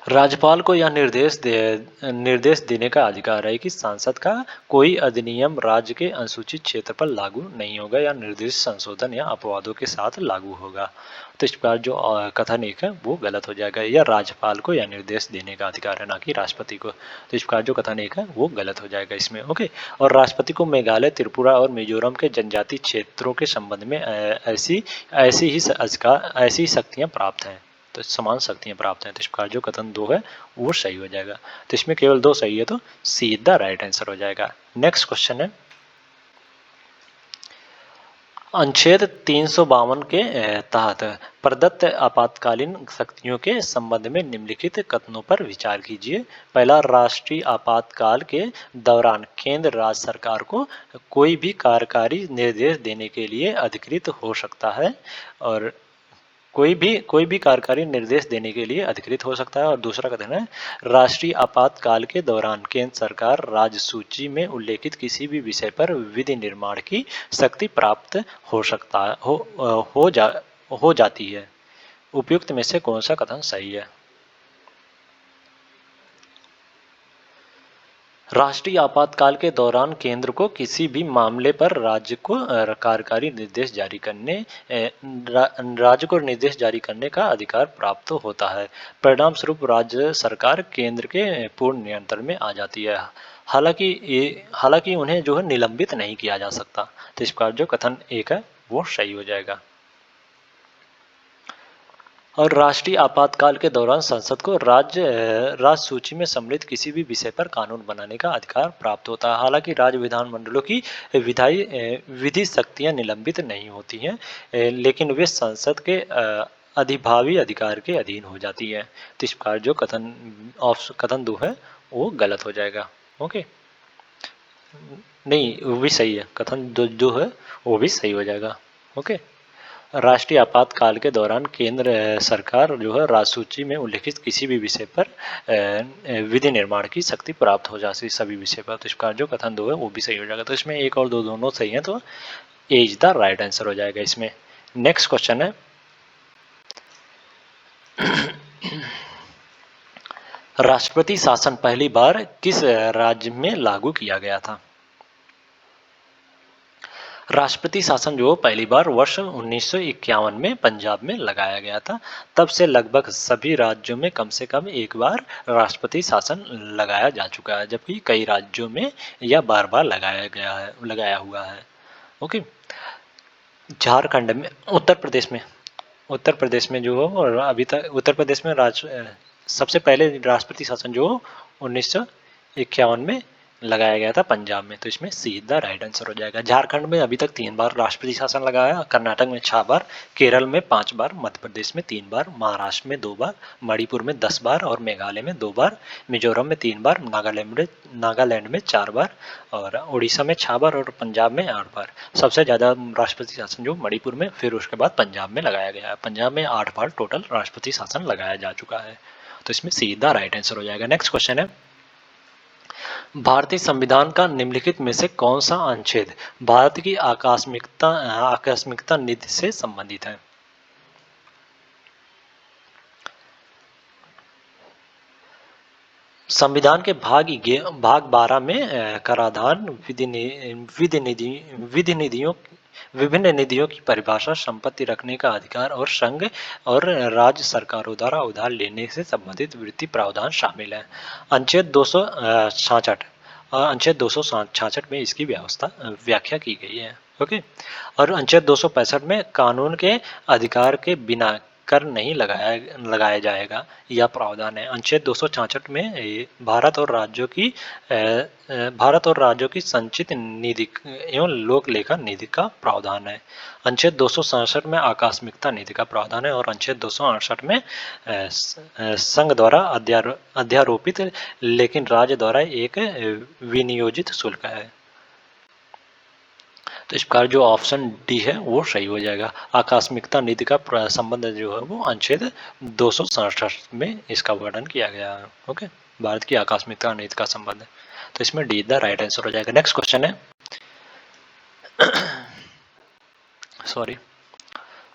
राज्यपाल को यह निर्देश देने का अधिकार है कि संसद का कोई अधिनियम राज्य के अनुसूचित क्षेत्र पर लागू नहीं होगा या निर्दिष्ट संशोधन या अपवादों के साथ लागू होगा। तो इस प्रकार जो कथन 1 है वो गलत हो जाएगा। यह राज्यपाल को यह निर्देश देने का अधिकार है, ना कि राष्ट्रपति को। तो इस प्रकार जो कथन 1 है वो गलत हो जाएगा इसमें। ओके, और राष्ट्रपति को मेघालय, त्रिपुरा और मिजोरम के जनजातीय क्षेत्रों के संबंध में ऐसी ही शक्तियाँ प्राप्त हैं, तो समान शक्तियां प्राप्त हैं। तो इस प्रकार जो कथन 2 है वो सही हो जाएगा। तो इसमें केवल 2 सही है, तो सीधा राइट आंसर हो जाएगा। नेक्स्ट क्वेश्चन है, अनुच्छेद 352 के तहत प्रदत्त आपातकालीन शक्तियों के संबंध में निम्नलिखित कथनों पर विचार कीजिए। पहला, राष्ट्रीय आपातकाल के दौरान केंद्र राज्य सरकार को कोई भी कार्यकारी निर्देश देने के लिए अधिकृत हो सकता है। और कोई भी कार्यकारी निर्देश देने के लिए अधिकृत हो सकता है। और दूसरा कथन है, राष्ट्रीय आपातकाल के दौरान केंद्र सरकार राज्य सूची में उल्लेखित किसी भी विषय पर विधि निर्माण की शक्ति प्राप्त हो सकता हो जाती है। उपयुक्त में से कौन सा कथन सही है? राष्ट्रीय आपातकाल के दौरान केंद्र को किसी भी मामले पर राज्य को कार्यकारी निर्देश जारी करने राज्य को निर्देश जारी करने का अधिकार प्राप्त होता है। परिणाम स्वरूप राज्य सरकार केंद्र के पूर्ण नियंत्रण में आ जाती है। हालांकि उन्हें जो है निलंबित नहीं किया जा सकता। तो इस प्रकार जो कथन एक है वो सही हो जाएगा। और राष्ट्रीय आपातकाल के दौरान संसद को राज्य सूची में सम्मिलित किसी भी विषय पर कानून बनाने का अधिकार प्राप्त होता है। हालांकि राज्य विधानमंडलों की विधि शक्तियां निलंबित नहीं होती हैं, लेकिन वे संसद के अधिभावी अधिकार के अधीन हो जाती है। तो इस प्रकार जो कथन 2 है वो गलत हो जाएगा। ओके, नहीं वो भी सही है, कथन जो है वो भी सही हो जाएगा। ओके, राष्ट्रीय आपातकाल के दौरान केंद्र सरकार जो है राजसूची में उल्लेखित किसी भी विषय पर विधि निर्माण की शक्ति प्राप्त हो जाती है सभी विषय पर। तो इसका जो कथन 2 है वो भी सही हो जाएगा। तो इसमें 1 और 2 दोनों सही हैं, तो A is the right answer हो जाएगा इसमें। नेक्स्ट क्वेश्चन है, राष्ट्रपति शासन पहली बार किस राज्य में लागू किया गया था? राष्ट्रपति शासन जो पहली बार वर्ष 1951 में पंजाब में लगाया गया था। तब से लगभग सभी राज्यों में कम से कम एक बार राष्ट्रपति शासन लगाया जा चुका है, जबकि कई राज्यों में यह बार-बार लगाया हुआ है। ओके, झारखंड में, उत्तर प्रदेश में जो हो, और अभी तक उत्तर प्रदेश में सबसे पहले राष्ट्रपति शासन जो 1951 में लगाया गया था पंजाब में। तो इसमें सी द राइट आंसर हो जाएगा। झारखंड में अभी तक 3 बार राष्ट्रपति शासन लगाया, कर्नाटक में 6 बार, केरल में 5 बार, मध्य प्रदेश में 3 बार, महाराष्ट्र में 2 बार, मणिपुर में 10 बार और मेघालय में 2 बार, मिजोरम में 3 बार, नागालैंड में 4 बार और उड़ीसा में 6 बार और पंजाब में 8 बार। सबसे ज़्यादा राष्ट्रपति शासन जो मणिपुर में, फिर उसके बाद पंजाब में लगाया गया है। पंजाब में 8 बार टोटल राष्ट्रपति शासन लगाया जा चुका है। तो इसमें सीधा राइट आंसर हो जाएगा। नेक्स्ट क्वेश्चन है, भारतीय संविधान का निम्नलिखित में से कौन सा अनुच्छेद भारत की आकस्मिकता निधि से संबंधित है? संविधान के भाग 12 में कराधान विभिन्न निधियों की परिभाषा, संपत्ति रखने का अधिकार और संघ और राज्य सरकारों द्वारा उधार लेने से संबंधित वित्तीय प्रावधान शामिल है। अनुच्छेद 266 में इसकी व्याख्या की गई है। ओके, और अनुच्छेद 265 में कानून के अधिकार के बिना कर नहीं लगाया जाएगा, यह प्रावधान है। अनुच्छेद 266 में भारत और राज्यों की संचित निधि एवं लोक लेखा निधि का प्रावधान है। अनुच्छेद 267 में आकस्मिकता निधि का प्रावधान है और अनुच्छेद 268 में संघ द्वारा अध्यारोपित लेकिन राज्य द्वारा एक विनियोजित शुल्क है। तो इस प्रकार जो ऑप्शन डी है वो सही हो जाएगा। आकस्मिकता निधि का संबंध जो है वो अनुच्छेद 267 में इसका वर्णन किया गया है। ओके, भारत की आकस्मिकता निधि का संबंध, तो इसमें डी द राइट आंसर हो जाएगा। नेक्स्ट क्वेश्चन है, सॉरी,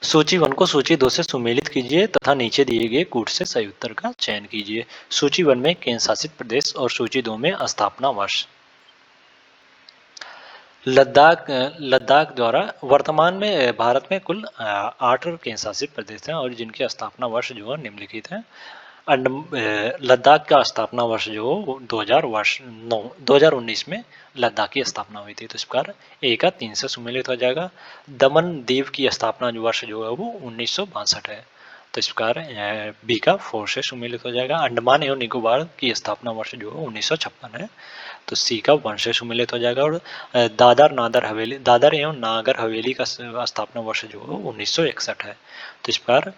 सूची 1 को सूची 2 से सुमेलित कीजिए तथा नीचे दिए गए कूट से सही उत्तर का चयन कीजिए। सूची 1 में केंद्र शासित प्रदेश और सूची 2 में स्थापना वर्ष। लद्दाख द्वारा वर्तमान में भारत में कुल 8 केंद्र शासित प्रदेश हैं और जिनके स्थापना वर्ष जो है निम्नलिखित है। लद्दाख का स्थापना वर्ष जो 2019 में लद्दाख की स्थापना हुई थी। तो इस प्रकार ए का 3 से सुमेलित हो जाएगा। दमन दीव की स्थापना वर्ष जो है वो 1962 है। तो इस प्रकार बी का 4 से सुमेलित हो जाएगा। अंडमान एवं निकोबार की स्थापना वर्ष जो है 1956 है। तो सी का 1 से सुमेलित हो जाएगा। और दादर एवं नागर हवेली का स्थापना वर्ष जो है 1961 है। तो इस प्रकार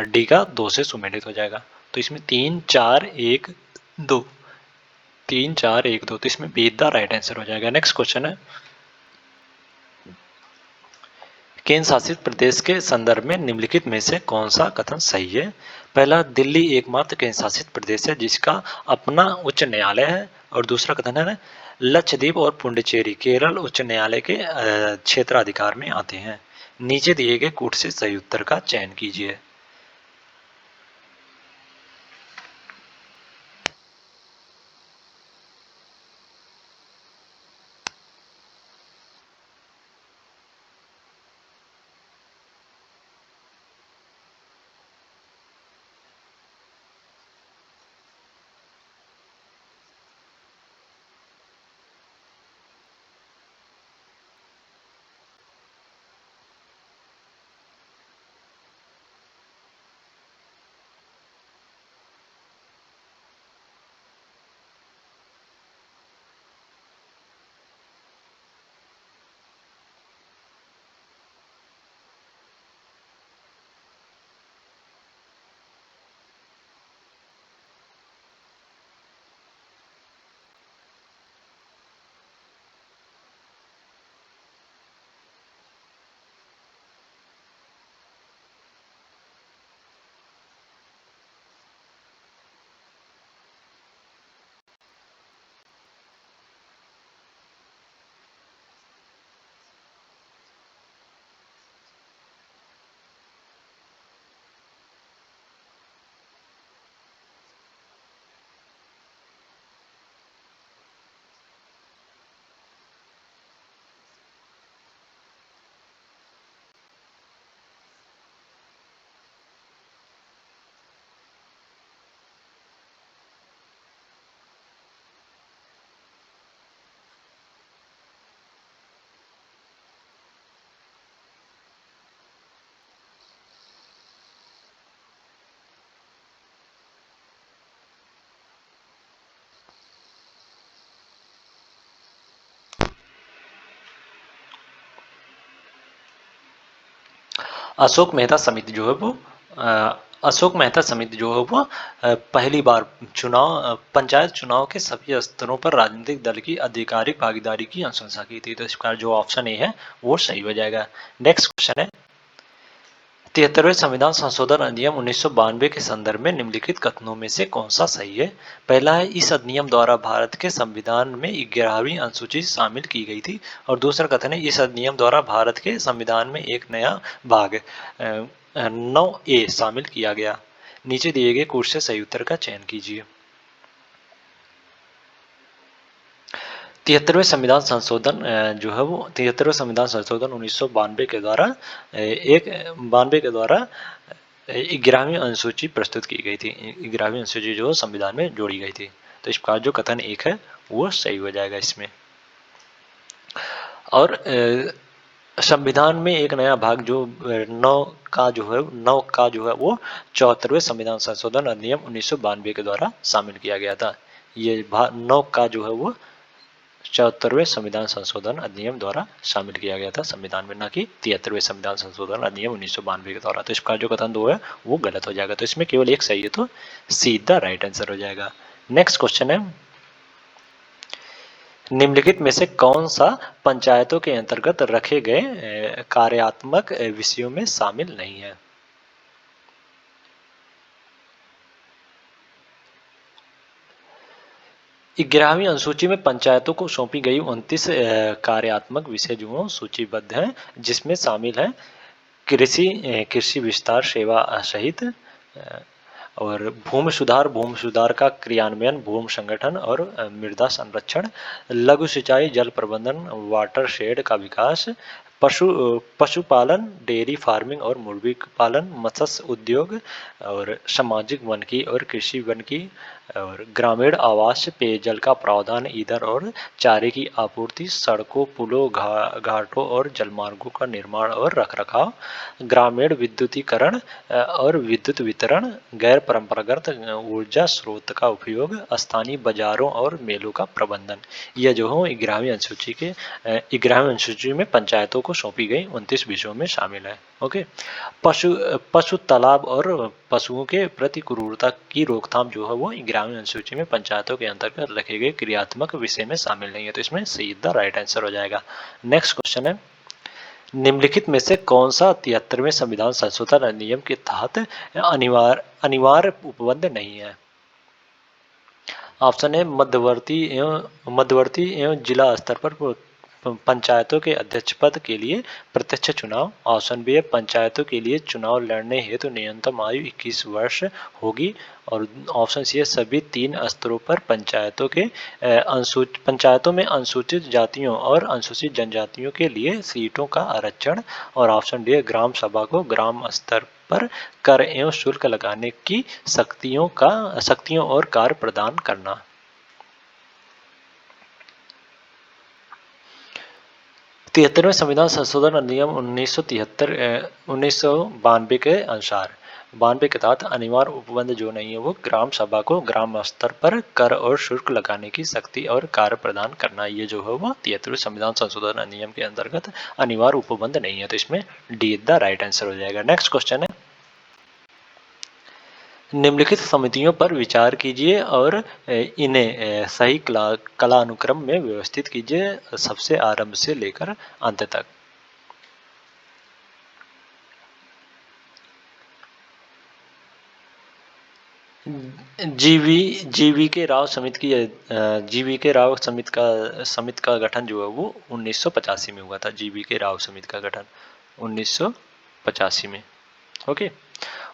डी का 2 से सुमेलित हो जाएगा। तो इसमें 3, 4, 1, 2, 3, 4, 1, 2, तो इसमें बी द राइट आंसर हो जाएगा। नेक्स्ट क्वेश्चन है, केंद्र शासित प्रदेश के संदर्भ में निम्नलिखित में से कौन सा कथन सही है? पहला, दिल्ली एकमात्र केंद्र शासित प्रदेश है जिसका अपना उच्च न्यायालय है। और दूसरा कथन है, लक्षद्वीप और पुडुचेरी केरल उच्च न्यायालय के क्षेत्राधिकार में आते हैं। नीचे दिए गए कूट से सही उत्तर का चयन कीजिए। अशोक मेहता समिति जो है वो अशोक मेहता समिति जो है वो पहली बार पंचायत चुनाव के सभी स्तरों पर राजनीतिक दल की आधिकारिक भागीदारी की अनुशंसा की थी। तो इसका जो ऑप्शन ए है वो सही हो जाएगा। नेक्स्ट क्वेश्चन है, 73वें संविधान संशोधन अधिनियम 1992 के संदर्भ में निम्नलिखित कथनों में से कौन सा सही है? पहला है, इस अधिनियम द्वारा भारत के संविधान में 11वीं अनुसूची शामिल की गई थी। और दूसरा कथन है, इस अधिनियम द्वारा भारत के संविधान में एक नया भाग 9A शामिल किया गया। नीचे दिए गए कोड से सही उत्तर का चयन कीजिए। 73वें संविधान संशोधन जो है वो 73वें संविधान संशोधन 1992 के द्वारा 11वीं अनुसूची प्रस्तुत की गई थी। 11वीं अनुसूची जो संविधान में जोड़ी गई थी। तो इसका जो कथन एक है वो सही हो जाएगा इसमें। और संविधान में एक नया भाग जो 9 का जो है वो 74वें संविधान संशोधन अधिनियम 1992 के द्वारा शामिल किया गया था। ये भाग 9 का जो है वो 74वें संविधान संशोधन अधिनियम द्वारा शामिल किया गया था संविधान में, न कि 73वें संविधान संशोधन अधिनियम 1992 के द्वारा। तो इसका जो कथन 2 है वो गलत हो जाएगा। तो इसमें केवल एक सही है, तो सीधा राइट आंसर हो जाएगा। नेक्स्ट क्वेश्चन है, निम्नलिखित में से कौन सा पंचायतों के अंतर्गत रखे गए कार्यात्मक विषयों में शामिल नहीं है? ग्यारहवीं अनुसूची में पंचायतों को सौंपी गई 29 कार्यात्मक विषय जो सूचीबद्ध हैं, जिसमें शामिल है कृषि विस्तार सेवा सहित और भूमि सुधार का क्रियान्वयन, भूमि संगठन और मृदा संरक्षण, लघु सिंचाई, जल प्रबंधन, वाटर शेड का विकास, पशुपालन, डेयरी फार्मिंग और मुर्गी पालन, मत्स्य उद्योग और सामाजिक वानिकी और कृषि वानिकी और ग्रामीण आवास, पेयजल का प्रावधान, ईंधन और चारे की आपूर्ति, सड़कों, पुलों, घाटों और जलमार्गों का निर्माण और रखरखाव, ग्रामीण विद्युतीकरण और विद्युत वितरण, गैर परंपरागत ऊर्जा स्रोत का उपयोग, स्थानीय बाजारों और मेलों का प्रबंधन। यह जो है 11वीं अनुसूची में पंचायतों को सौंपी गई 29 विषयों में शामिल है। ओके, पशु तालाब और पशुओं के प्रति क्रूरता की रोकथाम जो है वो 11वीं अनुसूची में पंचायतों के अंतर्गत रखे गए क्रियात्मक विषय में शामिल नहीं है। तो इसमें सीधा राइट आंसर हो जाएगा। नेक्स्ट क्वेश्चन है, निम्नलिखित में से कौन सा 73वें संविधान संशोधन अधिनियम के तहत अनिवार्य उपबंध नहीं है? ऑप्शन ए मध्यवर्ती एवं जिला स्तर पर पंचायतों के अध्यक्ष पद के लिए प्रत्यक्ष चुनाव। ऑप्शन बी है पंचायतों के लिए चुनाव लड़ने हेतु न्यूनतम आयु 21 वर्ष होगी। और ऑप्शन सी है सभी 3 स्तरों पर पंचायतों में अनुसूचित जातियों और अनुसूचित जनजातियों के लिए सीटों का आरक्षण। और ऑप्शन डी है ग्राम सभा को ग्राम स्तर पर कर एवं शुल्क लगाने की शक्तियों और कार्य प्रदान करना। 73वें संविधान संशोधन अधिनियम 1992 के अनुसार 92 के तहत अनिवार्य उपबंध जो नहीं है वो ग्राम सभा को ग्राम स्तर पर कर और शुल्क लगाने की शक्ति और कार्य प्रदान करना। ये जो है वो 73वें संविधान संशोधन अधिनियम के अंतर्गत अनिवार्य उपबंध नहीं है, तो इसमें डी द राइट आंसर हो जाएगा। नेक्स्ट क्वेश्चन है, निम्नलिखित समितियों पर विचार कीजिए और इन्हें सही कालानुक्रम में व्यवस्थित कीजिए, सबसे आरंभ से लेकर अंत तक। जीवी के राव समिति का गठन जो है वो 1985 में हुआ था। जीवी के राव समिति का गठन 1985 में। ओके,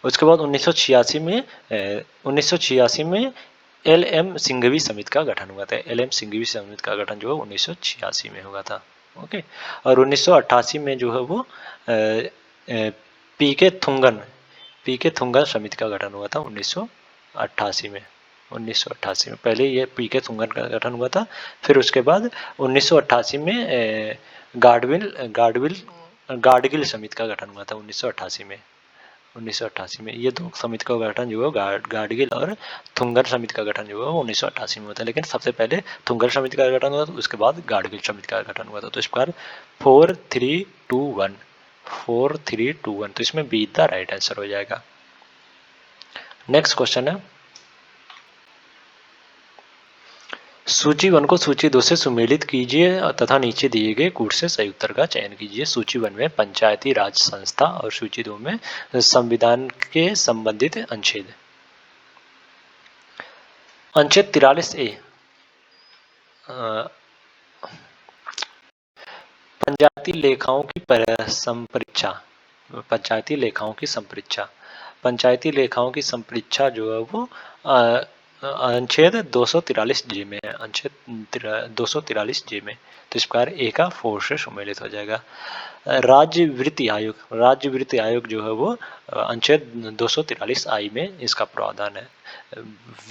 उसके बाद 1986 में LM सिंघवी समिति का गठन हुआ था। LM सिंघवी समिति का गठन जो है 1986 में हुआ था। ओके, और 1988 में जो है वो पीके थुंगन समिति का गठन हुआ था 1988 में। पहले ये पीके थुंगन का गठन हुआ था, फिर उसके बाद 1988 में गाडगिल समिति का गठन हुआ था 1988 में। ये दो समिति का गठन जो है गाडगिल और थुंगर समिति का गठन जो है 1988 में होता है, लेकिन सबसे पहले थुंगर समिति का गठन हुआ था, उसके बाद गाडगिल समिति का गठन हुआ था। तो इस प्रकार 4-3-2-1 तो इसमें बी द राइट आंसर हो जाएगा। नेक्स्ट क्वेश्चन है, सूची 1 को सूची 2 से सुमेलित कीजिए तथा नीचे दिए गए कूट से सही उत्तर का चयन कीजिए। सूची 1 में पंचायती राज संस्था और सूची 2 में संविधान के संबंधित अनुच्छेद। अनुच्छेद 43A पंचायती लेखाओं की संपरीक्षा जो है वो अनुच्छेद 243 में है। अनुच्छेद 243 में, तो इस प्रकार ए का 4 से सुमेलित हो जाएगा। राज्य वित्त आयोग जो है वो अनुच्छेद 243I में इसका प्रावधान है।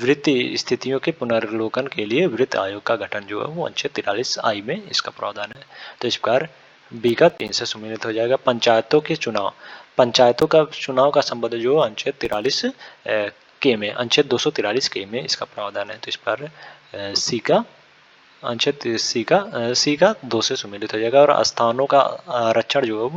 वित्तीय स्थितियों के पुनर्वलोकन के लिए वित्त आयोग का गठन जो है वो अनुच्छेद 43I में इसका प्रावधान है। तो इस प्रकार बी का 3 से सुमेलित हो जाएगा। पंचायतों का चुनाव का संबंध जो अनुच्छेद 43 के में, अनुच्छेद 243 के में इसका प्रावधान है। तो इस पर सी का 2 से सुमेलित हो जाएगा। और स्थानों का आरक्षण जो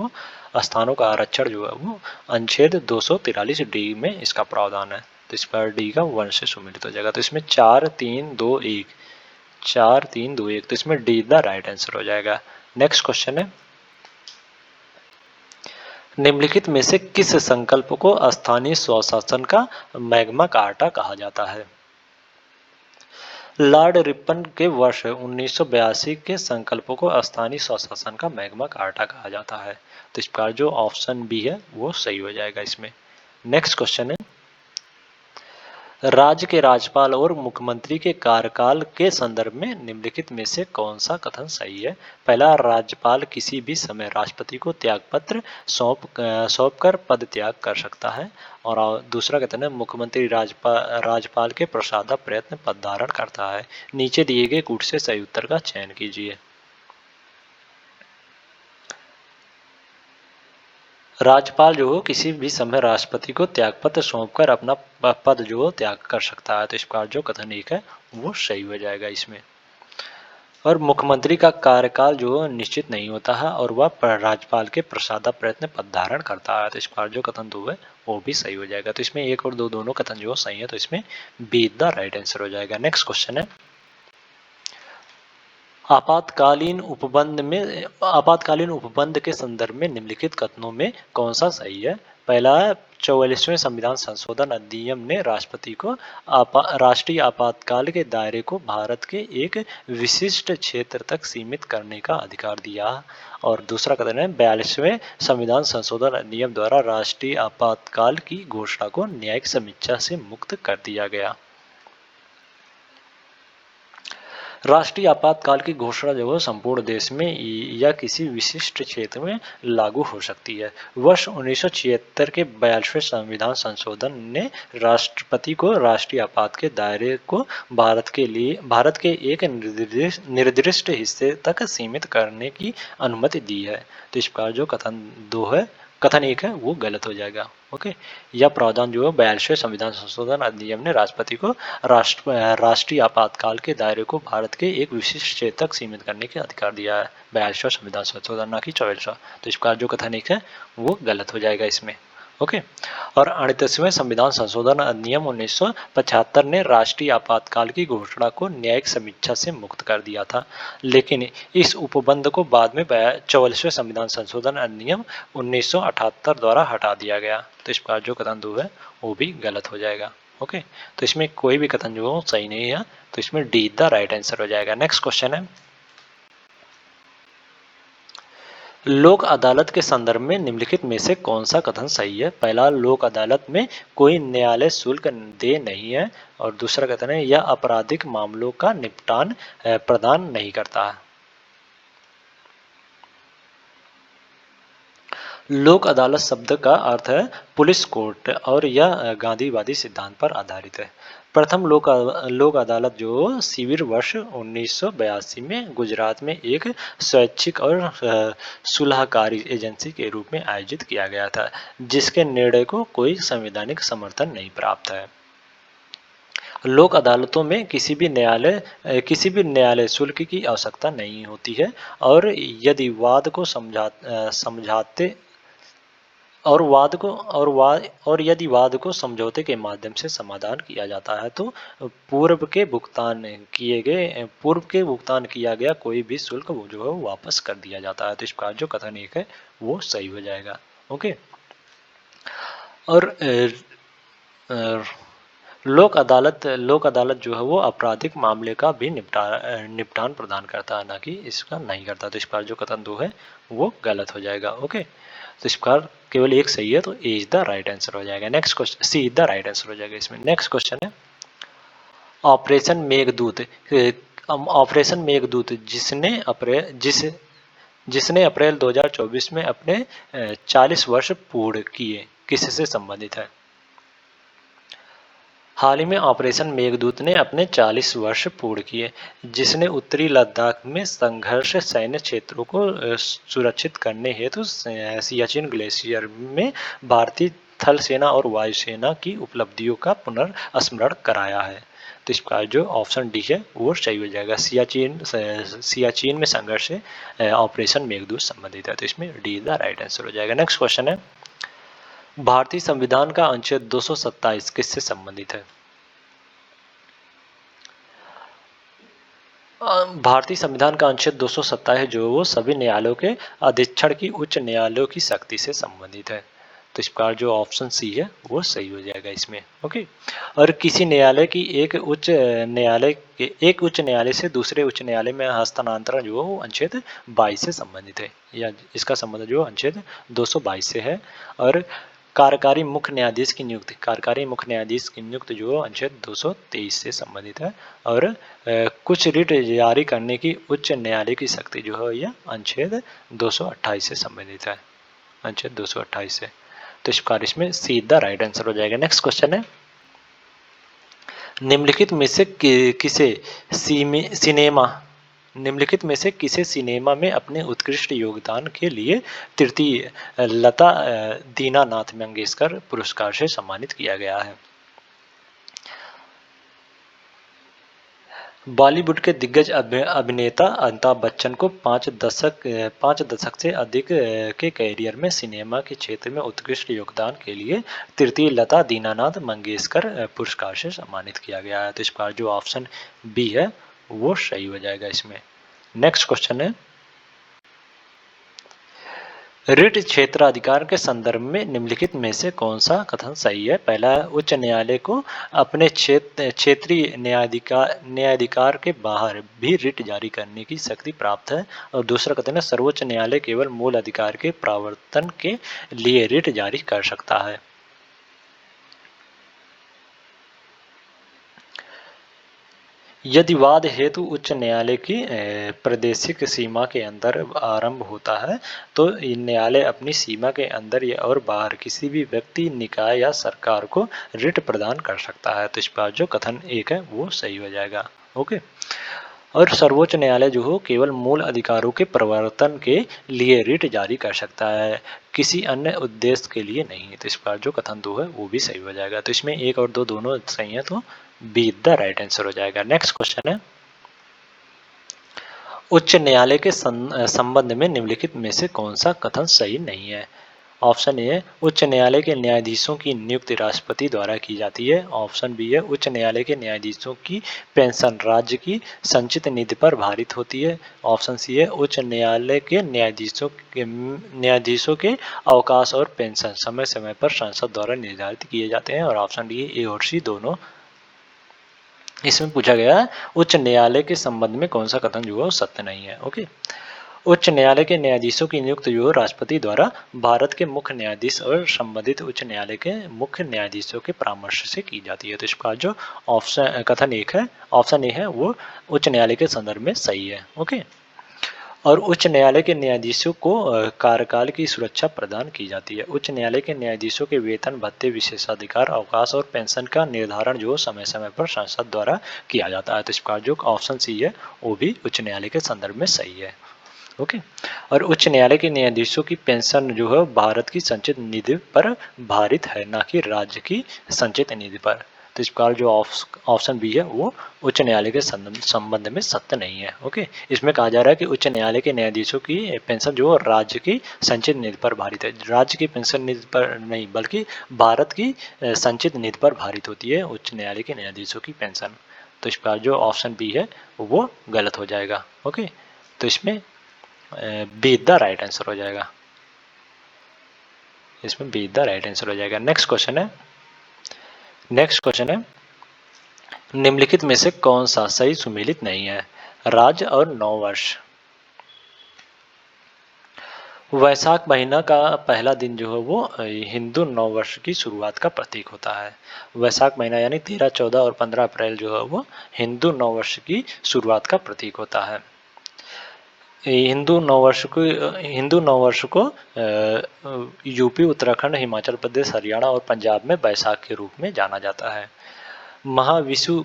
है वो अनुच्छेद 243D में इसका प्रावधान है। तो इस पर डी का 1 से सुमेलित हो जाएगा। तो इसमें 4-3-2-1 तो इसमें डी द राइट आंसर हो जाएगा। नेक्स्ट क्वेश्चन है, निम्नलिखित में से किस संकल्प को स्थानीय स्वशासन का मैग्मा कार्टा कहा जाता है? लॉर्ड रिपन के वर्ष 1982 के संकल्पों को स्थानीय स्वशासन का मैग्मा कार्टा कहा जाता है। तो इस प्रकार जो ऑप्शन बी है वो सही हो जाएगा इसमें। नेक्स्ट क्वेश्चन है, राज्य के राज्यपाल और मुख्यमंत्री के कार्यकाल के संदर्भ में निम्नलिखित में से कौन सा कथन सही है? पहला, राज्यपाल किसी भी समय राष्ट्रपति को त्यागपत्र सौंपकर पद त्याग कर सकता है। और दूसरा कथन है, मुख्यमंत्री राज्यपाल के प्रसादा प्रयत्न पद धारण करता है। नीचे दिए गए कूट से सही उत्तर का चयन कीजिए। राज्यपाल जो हो किसी भी समय राष्ट्रपति को त्यागपत्र सौंपकर अपना पद जो त्याग कर सकता है। तो इस प्रकार जो कथन एक है वो सही हो जाएगा इसमें। और मुख्यमंत्री का कार्यकाल जो निश्चित नहीं होता है और वह राज्यपाल के प्रसादा प्रयत्न पद धारण करता है। तो इस प्रकार जो कथन 2 है वो भी सही हो जाएगा। तो इसमें 1 और 2 दोनों कथन जो सही है, तो इसमें बी द राइट आंसर हो जाएगा। नेक्स्ट क्वेश्चन है, आपातकालीन उपबंध के संदर्भ में निम्नलिखित कथनों में कौन सा सही है? पहला है 44वें संविधान संशोधन अधिनियम ने राष्ट्रपति को राष्ट्रीय आपातकाल के दायरे को भारत के एक विशिष्ट क्षेत्र तक सीमित करने का अधिकार दिया। और दूसरा कथन है 42वें संविधान संशोधन अधिनियम द्वारा राष्ट्रीय आपातकाल की घोषणा को न्यायिक समीक्षा से मुक्त कर दिया गया। राष्ट्रीय आपातकाल की घोषणा जो है संपूर्ण देश में या किसी विशिष्ट क्षेत्र में लागू हो सकती है। वर्ष 1976 के 42वें संविधान संशोधन ने राष्ट्रपति को राष्ट्रीय आपात के दायरे को भारत के एक निर्दिष्ट हिस्से तक सीमित करने की अनुमति दी है। तो इस प्रकार जो कथन 1 है वो गलत हो जाएगा। ओके, यह प्रावधान जो है 42वें संविधान संशोधन अधिनियम ने राष्ट्रपति को राष्ट्रीय आपातकाल के दायरे को भारत के एक विशिष्ट क्षेत्र तक सीमित करने के अधिकार दिया है। 42वां संविधान संशोधन, ना कि 44वां। तो इस प्रकार जो कथन 1 है वो गलत हो जाएगा इसमें। ओके, और 38वें संविधान संशोधन अधिनियम 1975 ने राष्ट्रीय आपातकाल की घोषणा को न्यायिक समीक्षा से मुक्त कर दिया था, लेकिन इस उपबंध को बाद में 44वें संविधान संशोधन अधिनियम 1978 द्वारा हटा दिया गया। तो इस प्रकार जो कथन 2 है वो भी गलत हो जाएगा। ओके, तो इसमें कोई भी कथन जो सही नहीं है, तो इसमें डी द राइट आंसर हो जाएगा। नेक्स्ट क्वेश्चन है, लोक अदालत के संदर्भ में निम्नलिखित में से कौन सा कथन सही है? पहला, लोक अदालत में कोई न्यायालय शुल्क देय नहीं है। और दूसरा कथन है यह आपराधिक मामलों का निपटान प्रदान नहीं करता है। लोक अदालत शब्द का अर्थ है पुलिस कोर्ट और यह गांधीवादी सिद्धांत पर आधारित है। प्रथम लोक अदालत जो शिविर वर्ष 1982 में गुजरात में एक स्वैच्छिक और सुलहकारी एजेंसी के रूप में आयोजित किया गया था, जिसके निर्णय को कोई संवैधानिक समर्थन नहीं प्राप्त है। लोक अदालतों में किसी भी न्यायालय शुल्क की आवश्यकता नहीं होती है, और यदि वाद को समझाते और यदि वाद को समझौते के माध्यम से समाधान किया जाता है तो पूर्व के भुगतान किया गया कोई भी शुल्क वो जो है वो वापस कर दिया जाता है। तो इस प्रकार जो कथन 1 है वो सही हो जाएगा। ओके, और लोक अदालत जो है वो आपराधिक मामले का भी निपटान प्रदान करता है, ना कि इसका नहीं करता। तो इस प्रकार जो कथन 2 है वो गलत हो जाएगा। ओके, तो इस प्रकार केवल एक सही है, तो A is the right answer हो जाएगा। Next question, C is the right answer हो जाएगा इसमें। नेक्स्ट क्वेश्चन है, ऑपरेशन मेघदूत जिसने अप्रैल 2024 में अपने 40 वर्ष पूर्ण किए, किससे संबंधित है? हाल ही में ऑपरेशन मेघदूत ने अपने 40 वर्ष पूर्ण किए, जिसने उत्तरी लद्दाख में संघर्ष सैन्य क्षेत्रों को सुरक्षित करने हेतु सियाचिन ग्लेशियर में भारतीय थल सेना और वायुसेना की उपलब्धियों का पुनर्स्मरण कराया है। तो इस प्रकार जो ऑप्शन डी है वो सही हो जाएगा। सियाचिन में संघर्ष से ऑपरेशन मेघदूत संबंधित है, तो इसमें डी द राइट आंसर हो जाएगा। नेक्स्ट क्वेश्चन है, भारतीय संविधान का अनुच्छेद 227 किससे संबंधित है? भारतीय संविधान का अनुच्छेद 227 जो वो सभी न्यायालयों के अधीक्षण की उच्च न्यायालयों की शक्ति से संबंधित है। तो इस प्रकार जो ऑप्शन सी है वो सही हो जाएगा इसमें। ओके, और किसी न्यायालय की एक उच्च न्यायालय से दूसरे उच्च न्यायालय में हस्तांतरण जो वो अनुच्छेद 22 से संबंधित है, या इसका संबंध जो अनुच्छेद 222 से है। और कार्यकारी मुख्य न्यायाधीश की नियुक्ति जो अनुच्छेद 223 से संबंधित है। और कुछ रिट जारी करने की उच्च न्यायालय की शक्ति जो है यह अनुच्छेद 228 से संबंधित है, अनुच्छेद 228 से। तो इस प्रकार इसमें सीधा राइट आंसर हो जाएगा। नेक्स्ट क्वेश्चन है, निम्नलिखित में से किसे सिनेमा में अपने उत्कृष्ट योगदान के लिए तृतीय लता दीनानाथ मंगेशकर पुरस्कार से सम्मानित किया गया है? बॉलीवुड के दिग्गज अभिनेता अमिताभ बच्चन को 5 दशक से अधिक के कैरियर में सिनेमा के क्षेत्र में उत्कृष्ट योगदान के लिए तृतीय लता दीनानाथ मंगेशकर पुरस्कार से सम्मानित किया गया है। तो इस बार जो ऑप्शन बी है वो सही हो जाएगा इसमें। नेक्स्ट क्वेश्चन है, रिट क्षेत्राधिकार के संदर्भ में निम्नलिखित में से कौन सा कथन सही है? पहला, उच्च न्यायालय को अपने क्षेत्रीय न्यायाधिकार के बाहर भी रिट जारी करने की शक्ति प्राप्त है। और दूसरा कथन है, सर्वोच्च न्यायालय केवल मूल अधिकार के प्रवर्तन के लिए रिट जारी कर सकता है। यदि वाद हेतु उच्च न्यायालय की प्रादेशिक सीमा के अंदर आरंभ होता है तो न्यायालय अपनी सीमा के अंदर या और बाहर किसी भी व्यक्ति, निकाय या सरकार को रिट प्रदान कर सकता है। तो इस बार जो कथन एक है वो सही हो जाएगा। ओके। और सर्वोच्च न्यायालय जो हो केवल मूल अधिकारों के प्रवर्तन के लिए रिट जारी कर सकता है, किसी अन्य उद्देश्य के लिए नहीं। तो इस बार जो कथन 2 है वो भी सही हो जाएगा। तो इसमें 1 और 2 दोनों सही है, तो बी द राइट आंसर हो जाएगा। नेक्स्ट क्वेश्चन है, उच्च न्यायालय के संबंध में निम्नलिखित में से कौन सा कथन सही नहीं है? ऑप्शन ए है, उच्च न्यायालय के न्यायाधीशों की नियुक्ति राष्ट्रपति द्वारा की जाती है। ऑप्शन बी है, उच्च न्यायालय के न्यायाधीशों की पेंशन राज्य की संचित निधि पर भारित होती है। ऑप्शन सी है, उच्च न्यायालय के न्यायाधीशों के अवकाश और पेंशन समय समय पर संसद द्वारा निर्धारित किए जाते हैं। और ऑप्शन डी ए और सी दोनों इसमें पूछा गया है उच्च न्यायालय के संबंध में कौन सा कथन जो है सत्य नहीं है। ओके। उच्च न्यायालय के न्यायाधीशों की नियुक्ति जो राष्ट्रपति द्वारा भारत के मुख्य न्यायाधीश और संबंधित उच्च न्यायालय के मुख्य न्यायाधीशों के परामर्श से की जाती है। तो इसका जो ऑप्शन कथन एक है, ऑप्शन ए है, वो उच्च न्यायालय के संदर्भ में सही है। ओके। और उच्च न्यायालय के न्यायाधीशों को कार्यकाल की सुरक्षा प्रदान की जाती है। उच्च न्यायालय के न्यायाधीशों के वेतन, भत्ते, विशेषाधिकार, अवकाश और पेंशन का निर्धारण जो समय समय पर संसद द्वारा किया जाता है। तो इसका जो ऑप्शन सी है वो भी उच्च न्यायालय के संदर्भ में सही है। ओके। और उच्च न्यायालय के न्यायाधीशों की पेंशन जो है भारत की संचित निधि पर भारित है, ना कि राज्य की संचित निधि पर। तो इस प्रकार जो ऑप्शन बी है वो उच्च न्यायालय के संबंध में सत्य नहीं है। ओके। इसमें कहा जा रहा है कि उच्च न्यायालय के न्यायाधीशों की पेंशन जो राज्य की संचित निधि पर भारित है, राज्य की पेंशन निधि पर नहीं बल्कि भारत की संचित निधि पर भारित होती है उच्च न्यायालय के न्यायाधीशों की पेंशन। तो इस प्रकार जो ऑप्शन बी है वो गलत हो जाएगा। ओके। तो इसमें बी द राइट आंसर हो जाएगा। इसमें बी द राइट आंसर हो जाएगा। नेक्स्ट क्वेश्चन है, नेक्स्ट क्वेश्चन है, निम्नलिखित में से कौन सा सही सुमेलित नहीं है? राज्य और नववर्ष। वैशाख महीना का पहला दिन जो है वो हिंदू नववर्ष की शुरुआत का प्रतीक होता है। वैशाख महीना यानी 13, 14 और 15 अप्रैल जो है वो हिंदू नववर्ष की शुरुआत का प्रतीक होता है। हिंदू नववर्ष को यूपी, उत्तराखंड, हिमाचल प्रदेश, हरियाणा और पंजाब में बैसाख के रूप में जाना जाता है। महाविषु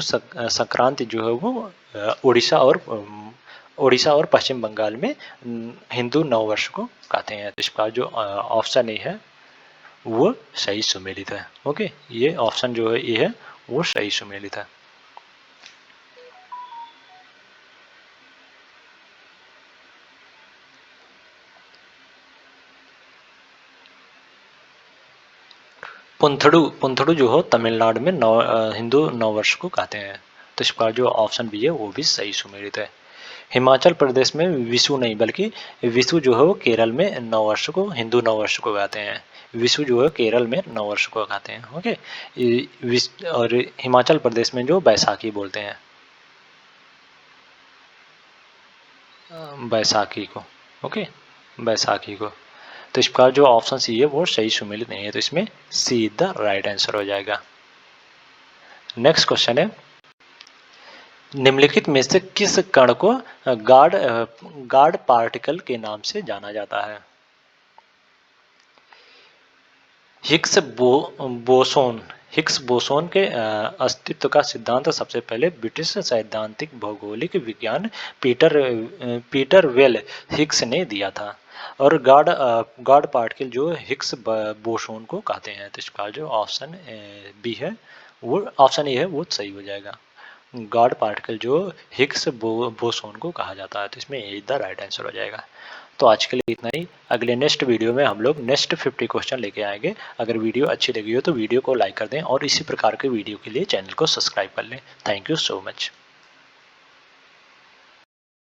संक्रांति जो है वो उड़ीसा और पश्चिम बंगाल में हिंदू नववर्ष को कहते हैं। तो इसका जो ऑप्शन ए है वो सही सुमेलित है। ओके। ये ऑप्शन जो है ए है वो सही सुमेलित है। पुंथड़ू जो हो तमिलनाडु में हिंदू नववर्ष को कहते हैं। तो इसका जो ऑप्शन बी है वो भी सही सुमेलित है। हिमाचल प्रदेश में विशु नहीं बल्कि विशु जो है वो केरल में नववर्ष को, हिंदू नववर्ष को कहते हैं। विशु जो है केरल में नववर्ष को कहते हैं। ओके। और हिमाचल प्रदेश में जो बैसाखी बोलते हैं, बैसाखी को। ओके। बैसाखी को। तो इस प्रकार जो ऑप्शन सी है वो सही सुमेलित नहीं है। तो इसमें सी द राइट आंसर हो जाएगा। नेक्स्ट क्वेश्चन है, निम्नलिखित में से किस कण को गार्ड पार्टिकल के नाम से जाना जाता है? हिग्स बोसोन के अस्तित्व का सिद्धांत सबसे पहले ब्रिटिश सैद्धांतिक भौगोलिक विज्ञान पीटर वेल हिग्स ने दिया था। और गार्ड पार्टिकल जो हिग्स बोसोन को कहते हैं। तो इसका जो ऑप्शन बी है वो ऑप्शन ए है वो सही हो जाएगा। गार्ड पार्टिकल जो हिग्स बोसोन को कहा जाता है। तो इसमें ए द राइट आंसर हो जाएगा। तो आज के लिए इतना ही। अगले नेक्स्ट वीडियो में हम लोग नेक्स्ट 50 क्वेश्चन लेके आएंगे। अगर वीडियो अच्छी लगी हो तो वीडियो को लाइक कर दें और इसी प्रकार के वीडियो के लिए चैनल को सब्सक्राइब कर लें। Thank you so much.